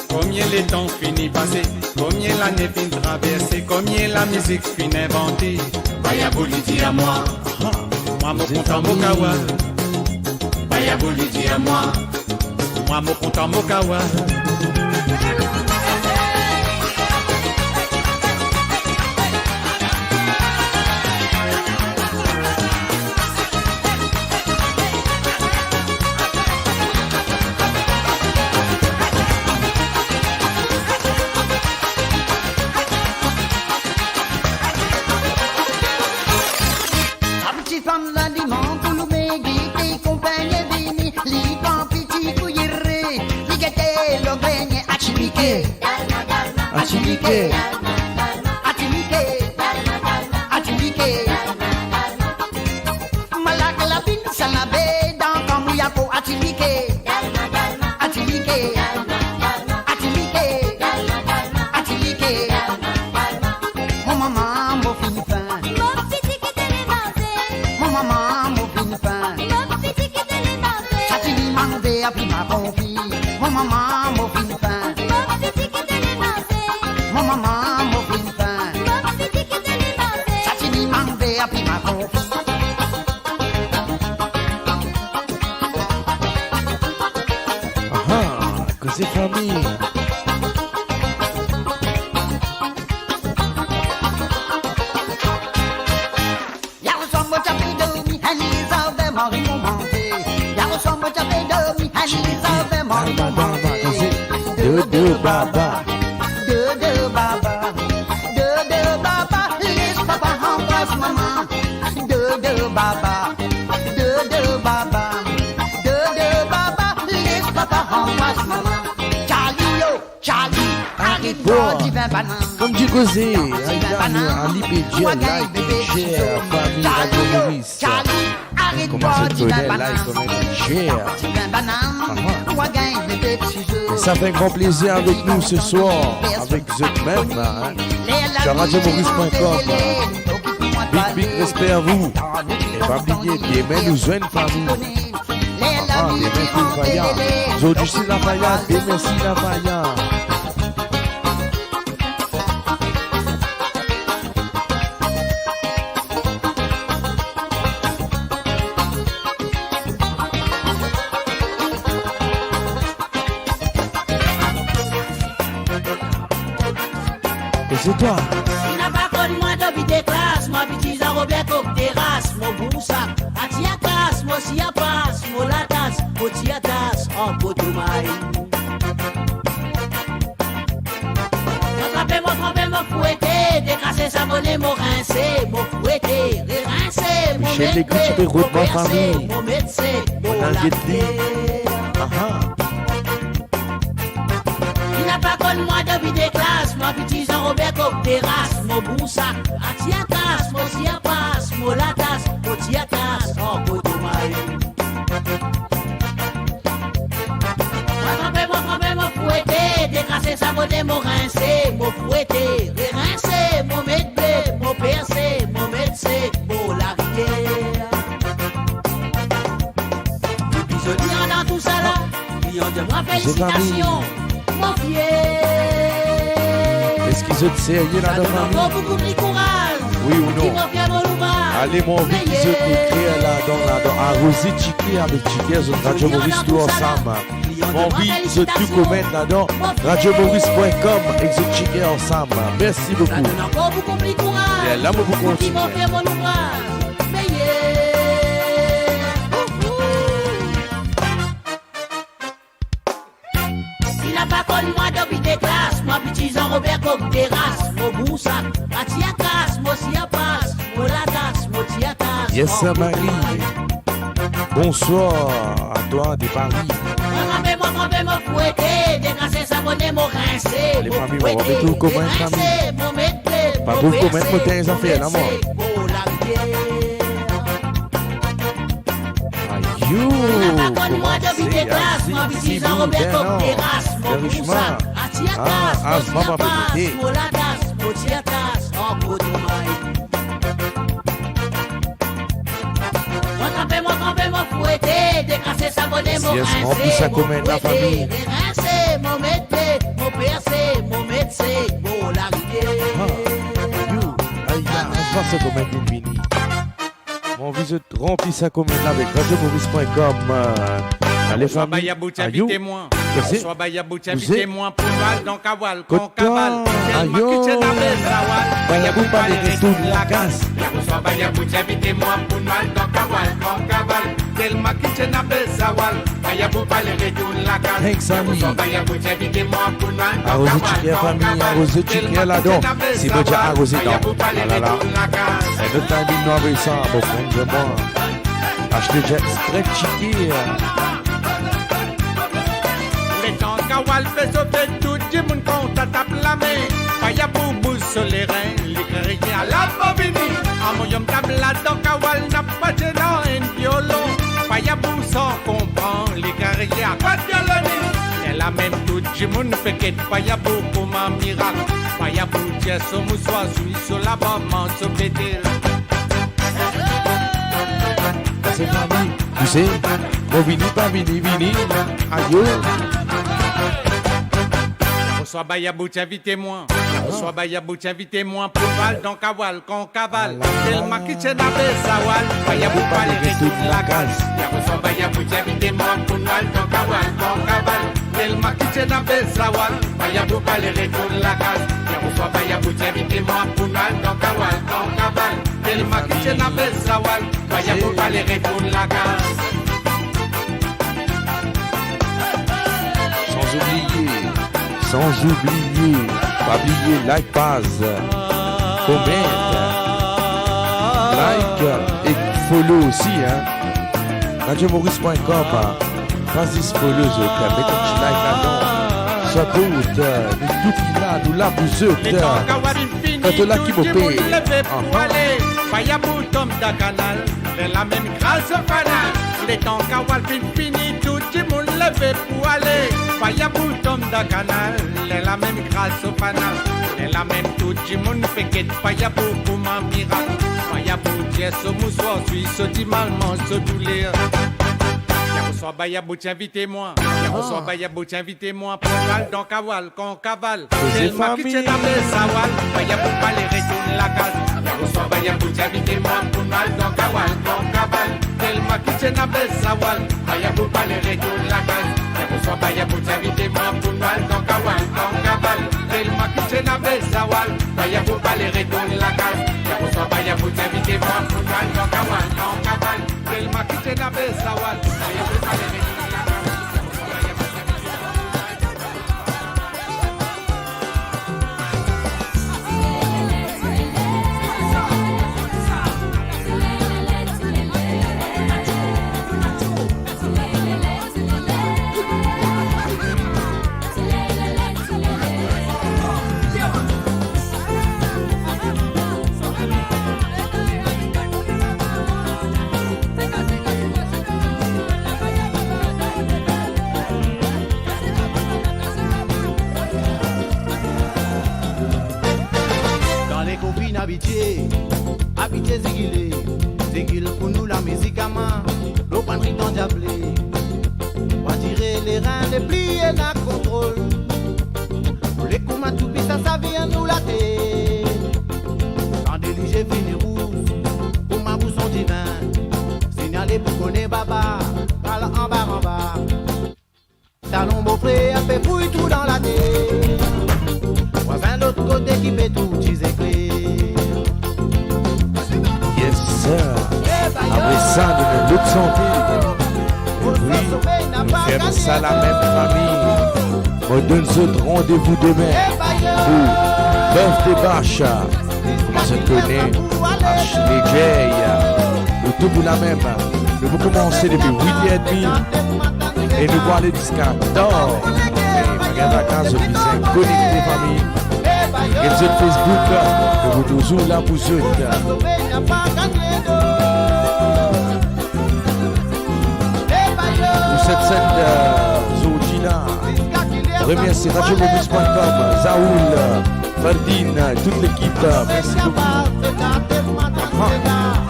Combien les temps finis passés, combien l'année fin traversée, combien la musique fin inventée. Bayabou dit à moi, moi mon content mon kawa. Bayabou dit à moi, moi mon content mon kawa. Atilike. Atilike. Malaka la bin salabe dans Kamuyako Atilike. Atilike. Atilike. Atilike. Mon maman mon fin fin. Mon maman mon fin fin. Satili mangbe api ma confi. Mon maman mon fin fin. Mon maman mon fin fin. Satili mangbe api ma confi. Così famiglia. Y'a ressemble au tapis de mi, and les arbres morts ils m'ont manqué. Y'a ressemble au tapis de mi, and les arbres morts ils m'ont manqué. De baba. De baba. De baba. Laisse papa embrasse maman. De baba. De baba. De baba. Laisse papa embrasse maman. Charlie yo, Charlie. Arrête pas divin banane. Comme du causé, à l'IPG, like, share, famille, Radio Maurice. Comment c'est que les like, comment share. Et ça fait un grand plaisir avec nous ce soir, avec vous même, hein. Sur radiomaurice.com. Big respect à vous. Et pas oublier, bien, mais nous joignent famille. Bien, mais tout Faya. Aujourd'hui, c'est la Faya, bien, merci la Faya. C'est toi. Il n'a pas connu moi depuis des classes, moi petit Robert comme terrasse, mon boursa, atia casse, moi si a passe, moi la tasse, moi tia tasse, en potomaï. Moi fouetté, décrassé, savonné, mon rincé, mon fouetté, rincé, mon Michel Légué, route ma famille. mon médecin, mon il n'a pas connu moi depuis des classes, moi petit Robert comme terrasse, mon boursa, atia casse, moi si a passe, moi la tasse, moi tia tasse, en potomaï. Moi fouetté, décrassé, savonné, mon rincé, mon fouetté, rincé, mon médecin, mon percé, mon médecin, mon la rivière. Et puis je dis dans tout ça là, client de moi félicitations, mon fier. Est-ce qu'ils ont sérieux là dans la beaucoup de courage. Oui ou non? Allez, mon vie qui se écrire là dans Arrosé Chiquet avec Chiquet, sur Radio Maurice tout ensemble. Mon vie se tout commettre là-dedans, radiomaurice.com, exit Chiquet ensemble. Merci beaucoup. Et là, vous continuez. Il n'a pas connu moi depuis des classes, moi petit Robert comme terrasse, mon boursa, atia casse, moi si a passe, moi la tasse, moi tia tasse. Yes, sir, Marie. Bonsoir à toi de Paris. Moi fouetté, décrassé, savonné, mon rincé. Les familles vont voir tout comment une famille. Pas pour commettre mon temps, les affaires, là, moi. Aïe, comment c'est, si bon, ben non. Le richement. Ah, c'est pas ma petite. Moi fouetté, décrassé, savonné, mon rincé. Yes, remplis ça comme la famille. Rincé, mon médecin, mon percé, mon médecin, mon la rivière. Aïe, on va se commettre une fini. Mon visite remplis ça comme là avec radiomaurice.com. Allez, famille. Aïe, Soit baya boucha moi pour mal dans Kawal, con cabal. Ayo, baya boucha de tout la casse. Soit baya boucha moi pour mal dans Kawal, con cabal. Tellement que tu n'as pas zawal, baya boucha le retour la casse. Soit baya boucha moi pour mal dans Kawal. Arrosé chiquet famille, arrosé chiquet là-dedans. Si vous déjà arrosé dans, là là. Et le temps d'une nouvelle ça, mon frère de moi. Achetez déjà très chiquet. Kawal fait sauver tout du mon compte à tape la main. Paya boubou sur les reins, les guerriers à la bobini. Amoyom tabla dans kawal n'a pas de dans un violon. Paya bou sans comprendre, les guerriers à pas de violoni. Elle a même tout le monde fait qu'être paya bou comme un miracle. Paya bou tient son moussoir, sur la maman, sur pété. C'est famille, tu sais, mon vini, pas vini, aïe. Soit Bayabou, invitez-moi. Soit Bayabou, invitez-moi pour Val, dans Kawal, qu'on cavale. Tellement qui t'en avait Sawal, Bayabou, pas les toute la case. Soit Bayabou, invitez-moi pour Val, dans Kawal, qu'on cavale. Tellement qui t'en avait Sawal, Bayabou, pas les toute la case. Soit Bayabou, invitez-moi pour Val, dans Kawal, qu'on cavale. Tellement qui t'en avait Sawal, Bayabou, pas les toute la case. Sans oublier, pas oublier like, page, comment, like et follow aussi, hein. RadioMaurice.com, pas dis follow, mettez un petit like là-dedans. Support, nous tout là, nous là pour eux, quand on l'a qui me paye. Bayabou tombe d'un canal, la même grâce au fanal. Les temps kawal fini, tout le monde levé pour aller. Bayabou tombe d'un canal, la même grâce au fanal. La même tout le monde fait qu'être Bayabou pour ma miracle. Bayabou tient ce moussoir, suis ce dimalement, ce douleur. Soit Bayabou, invitez-moi. Soit Bayabou, invitez-moi. Pour Val, dans Kawal, qu'on cavale. C'est ma qui t'en avait Sawal. Bayabou, pas les retourner la case. Soit Bayabou, invitez-moi. Pour Val, dans Kawal, qu'on cavale. Tellement qui t'en avait Sawal. Bayabou, pas les retourner la case. Soit Bayabou, invitez-moi. Pour Val, dans Kawal, qu'on cavale. Tellement qui t'en avait Sawal. Bayabou, pas les retourner la case. Soit Bayabou, invitez-moi. Pour Val, dans Kawal, qu'on cavale. Tellement qui t'en avait Sawal. Bayabou, pas les retourner la case. Habitué Zigile pour nous la musique à main, l'eau pas dans diablé. On va tirer les reins, les plier la contrôle. Pour les coups ma tout ça vient nous la tête. Quand déligé fini rouge, pour ma bousson divin. Signalé pour connaître baba, parle en bas. Talon beau prêt, a fait fouille tout dans la tête. Voisin l'autre côté qui fait tout, tu sais clé. Après ça, de l'autre santé. Oui, nous faisons ça la même famille. On donne ce rendez-vous demain pour Bœuf des Bâches. Comment se connaît Ashley Jay. Nous tout pour la même. Nous vous commencer depuis 8h30 et nous voir les disques d'or. Regarde la case, vous êtes connectés famille. Et sur Facebook, nous vous toujours là pour eux. Pour cette scène de Zodina, remercie RadioMaurice.com, Zaoul, Ferdine, toute l'équipe, merci beaucoup.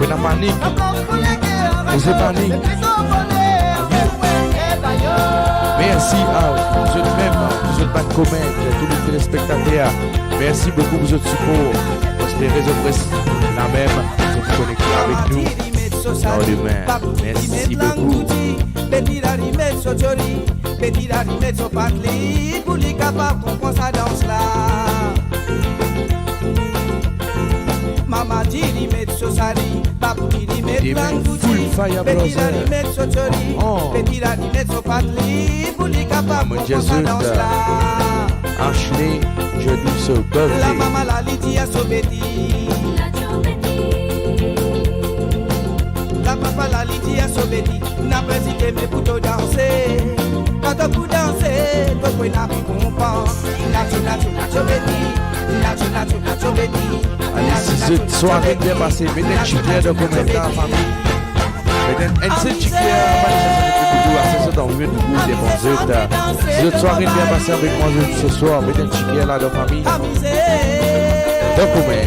Que la panique, vous êtes panique. Merci à vous êtes même, vous êtes pas de comète, tous les téléspectateurs. Merci beaucoup pour votre support. Espérez que vous la même, vous êtes connectés avec nous. Dans demain. Merci beaucoup. Petit la rimette sur Jolie, petit la rimette sur Patli, pour les capables comprendre sa danse là. Maman dit rimette sur Sali, papou dit rimette Langouti, petit la rimette sur Jolie, petit la rimette sur Patli, pour les capables comprendre sa danse là. Ashley, je dis ce birthday. La maman la Lydia Sobeti. La papa la Lydia Sobeti. N'a pas hésité mais pour te danser. Quand vous dansez, vous pouvez la récompense. Nacho baby, nacho baby. Si ce soirée bien passé, mettez un chiquier de commentaire en famille. Mettez un seul chiquier, c'est ça dans le milieu des bons œufs. Si cette soirée bien passé avec moi ce soir, mettez un chiquier là de famille. Document.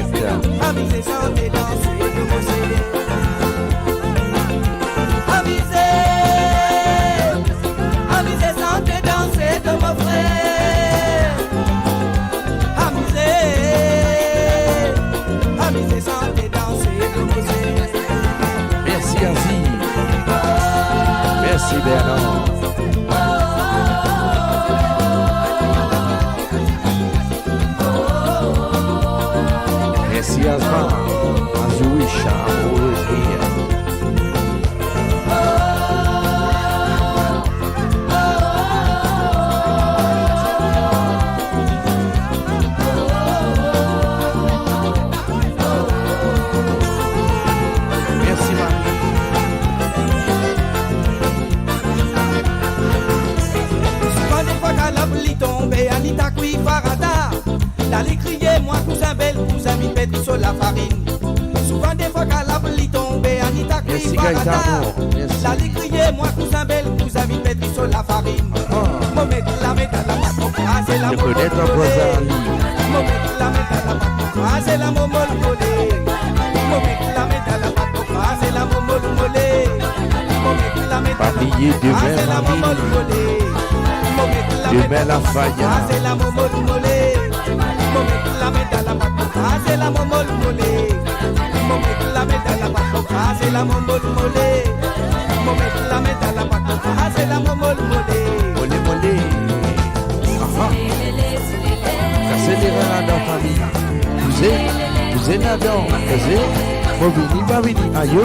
Amusez, chantez, dansez, amusez, chantez, dansez de vos frères. Amusez, chantez, dansez de vos frères. Merci Aziz. Merci Bernard. Merci Asma. As you wish, I'm always here. Anita qui farada, d'aller crier moi cousin belle, cousin mi pétri sur la farine. Souvent des fois qu'à la pluie tombée, Anita qui farada, d'aller crier moi cousin belle, cousin mi pétri sur la farine. Mon mettre la mettre à la pâte, c'est la momole volée. Mon mettre la mettre à la pâte, c'est la momole volée. Mon mettre la mettre à la pâte, c'est la momole volée. Mon mettre la mettre à la pâte, c'est la momole volée. Demain la faille. C'est la momole molée. La mettre à la pâte, c'est la momole molée. La mettre à la pâte, c'est la momole molée. La mettre à la pâte, c'est la momole molée. Molé molé. C'est des reins dans famille. Vous êtes là-dedans. Vous êtes pas venir. Aïe.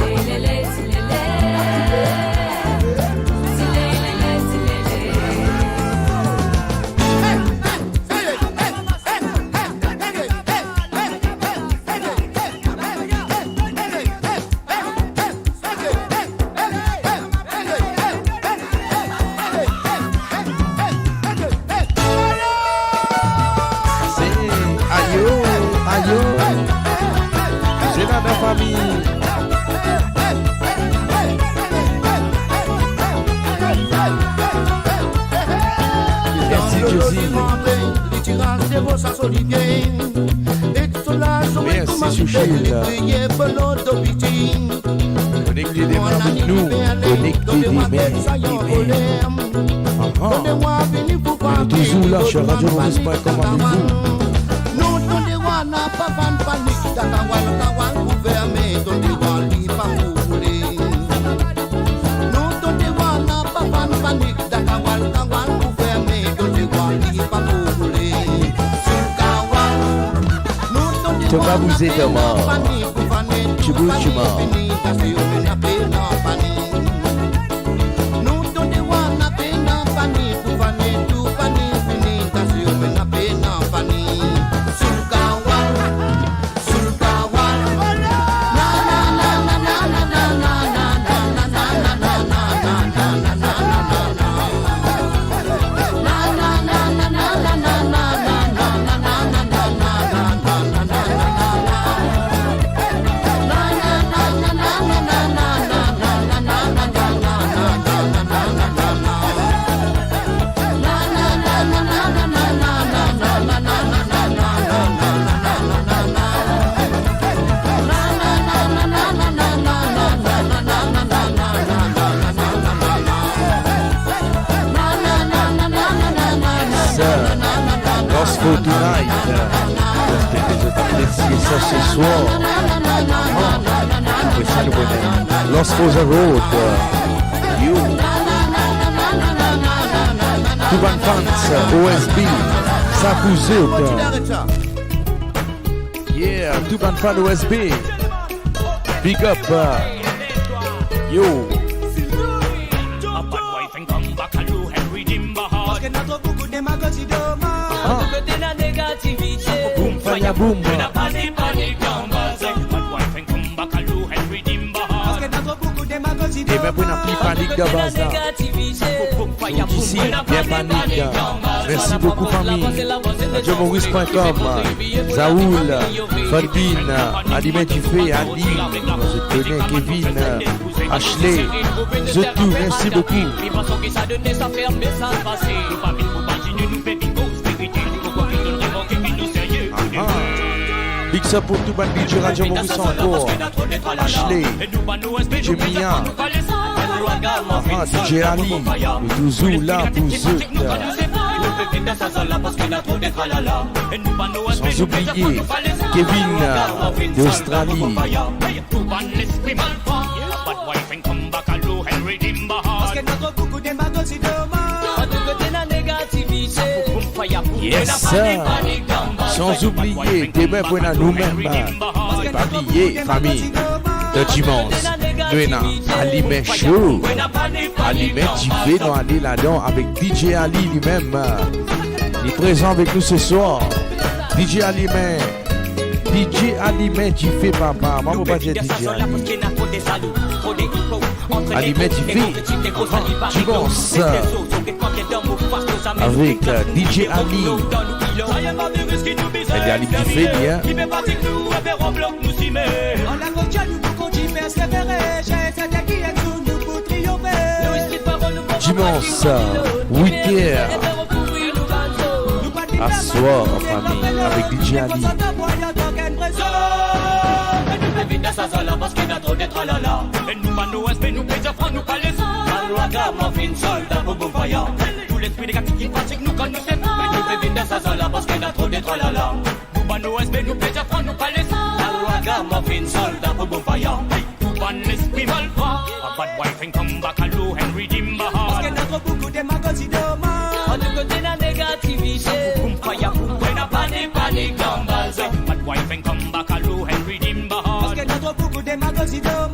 Connectez des mains avec nous, connectez des mains. On est toujours là sur Radio Maurice.com avec vous. Tu vas vous aider mort. Tu bouges, tu mords. For tonight, ça ce soir. Lost for the road. You. Cuban Fans, OSB, ça vous yeah, Cuban Fans OSB. Big up. Yo. Fire boom. Demain, pour n'a plus panique de base là. Donc ici, bien panique. Merci beaucoup, famille. RadioMaurice.com, Zaoul, Fordine, Alimé Dufé, Ali, je connais Kevin, Ashley, je tout, merci beaucoup. Big up pour tout le monde de Radio Maurice encore. Ashley, DJ Mia, DJ Ali, et toujours là pour eux. Sans oublier Kevin d'Australie. Yes, sans oublier demain pour nous-mêmes, pas oublier famille de dimanche, nous avons Alimé Show, Alimé Tifé, nous allons là-dedans avec DJ Ali lui-même, il est présent avec nous ce soir, DJ Alimé. DJ Alimé Tifé papa, moi pas dire DJ Ali. Alimé Tifé, dimanche avec DJ Ali. Elle est Ali Tifé, bien. Dimanche, 8h, à soir en famille, avec DJ Ali. Tout l'esprit négatif qui pratique nous connaissons. Nous vivons dans sa zone parce qu'il y a trop de tralala. Nous banons esprit nous plaisir prendre nous palais. La gamme fin soldat pour bon vaillant. Nous banons l'esprit malfrat. A bad wife and come back à l'eau and redeem my heart. Parce qu'il y a trop beaucoup de magosi demain. On nous côté la négativité. Boum fire boum when a panique dans base. Bad wife and come back à l'eau and redeem my heart. Parce qu'il y a trop beaucoup de magosi demain.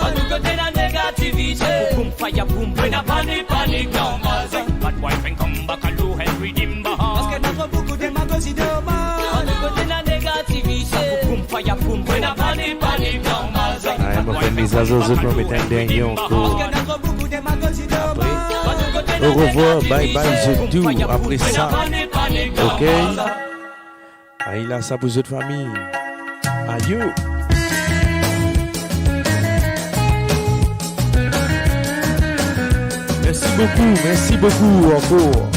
On nous côté la négativité. Boum fire boum when a panique dans base. Bad wife and come back à l'eau and redeem my heart. Parce qu'il y a trop beaucoup de magosi demain. On nous côté la négativité. Boum fire boum when a panique dans base. Ah, mon frère, mes azos, je vais mettre un dernier encore. Au revoir, bye bye, je tout. Après ça, ok? Ah, il a ça pour votre famille. Aïe. Merci beaucoup encore.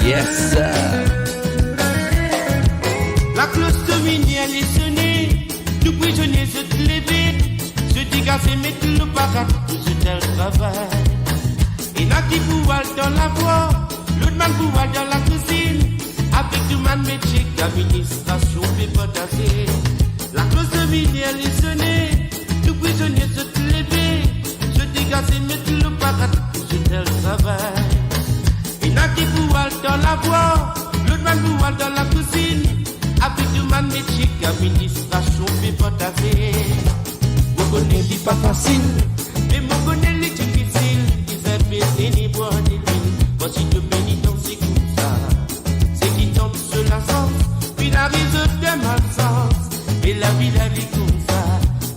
Yes. La cloche de minuit elle est sonnée, tout prisonnier se lever, se dégager mettre le parat, je tel travail. Il y a qui pouvoir dans la voie, l'autre man pouvoir dans la cuisine, avec tout man métier, l'administration fait potasser. La cloche de minuit elle est sonnée, tout prisonnier se lever, se dégager mettre le parat, je tel travail. Il y a qui pouvoir dans la voie, l'autre man pouvoir dans la cuisine. Avec du man métier, l'administration fait potasser. Mon connaît pas facile, mais mon connaît les difficile. Ils fait baisser les bois des villes. Voici de pénitence, c'est comme ça. C'est qui tombe sur la sens, puis la risée de malsens. Et la vie la vie comme ça.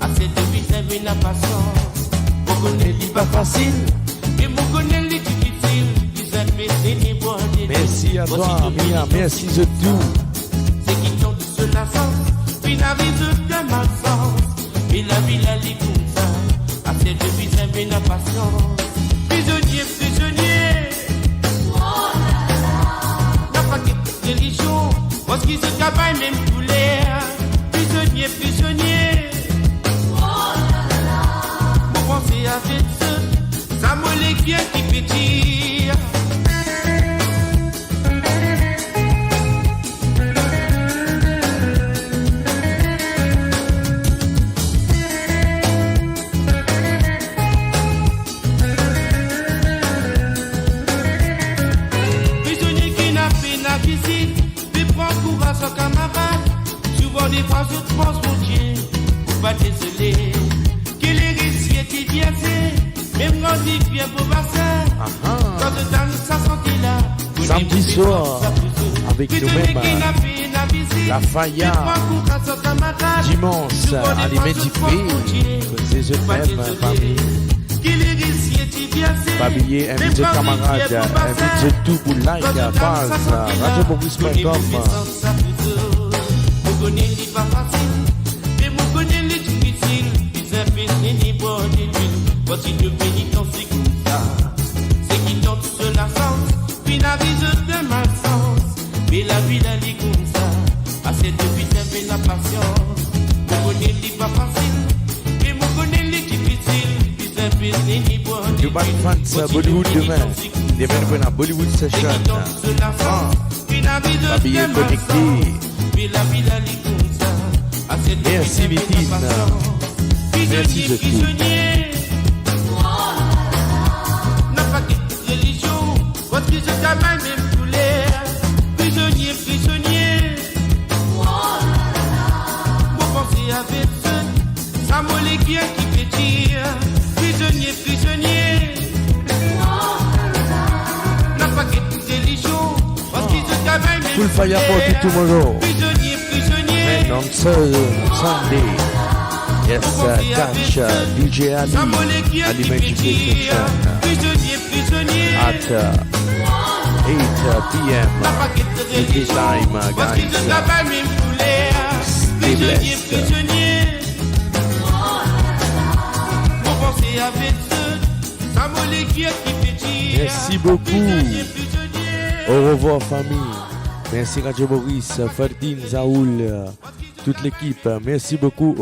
À cette vie, c'est la patience. Mon connaît pas facile, mais mon connaît les difficile. Ils fait baisser les bois des villes. Merci à toi, Mia, merci de tout. La sens, puis la vie de malsens, et la vie la lit comme ça, à cette vie c'est la patience. Prisonnier, n'a pas de religion, parce qu'ils se travaillent même tous les prisonnier, pour penser avec ce, ça me les qui pétille. Des fois je pense mon Dieu, pas désolé, que les risques étaient bien faits, même quand il vient pour passer, quand je donne sa santé là, samedi soir, avec nous-mêmes, la Faya, Dimanche, alimentifé, c'est je t'aime, famille. Babillé, invite camarades, invite tout pour like, base, radioboris.com. Mon connaît les pas facile, mais mon connaît les difficiles. Ils appellent ni bon ni nul. Voici le pénitent, c'est comme ça. C'est qui tente cela sens, puis la vie de malsens. Mais la vie la lit comme ça. À cette vie, t'avais la patience. Mon connaît les pas facile, mais mon connaît les difficiles. Ils appellent ni bon ni nul. Du Bad France, Bollywood demain. Demain, on a Bollywood Session. Babillé connecté. Merci Vitine. Merci de tout. N'a pas de religion, votre vie se gamin même tous les prisonniers, prisonniers. Vous pensez avec ça mollet qui pétille. Prisonniers, prisonniers. N'a pas de religion, votre vie se gamin même Full fire party tomorrow. prisonniers, prisonniers. And on Sunday. Yes, catch DJ Ali, Alimentation at 8 p.m. Every time, guys. Stay blessed. Merci beaucoup. Au revoir, famille. Merci Radio Boris, Ferdinand, Zaoul, toute l'équipe. Merci beaucoup.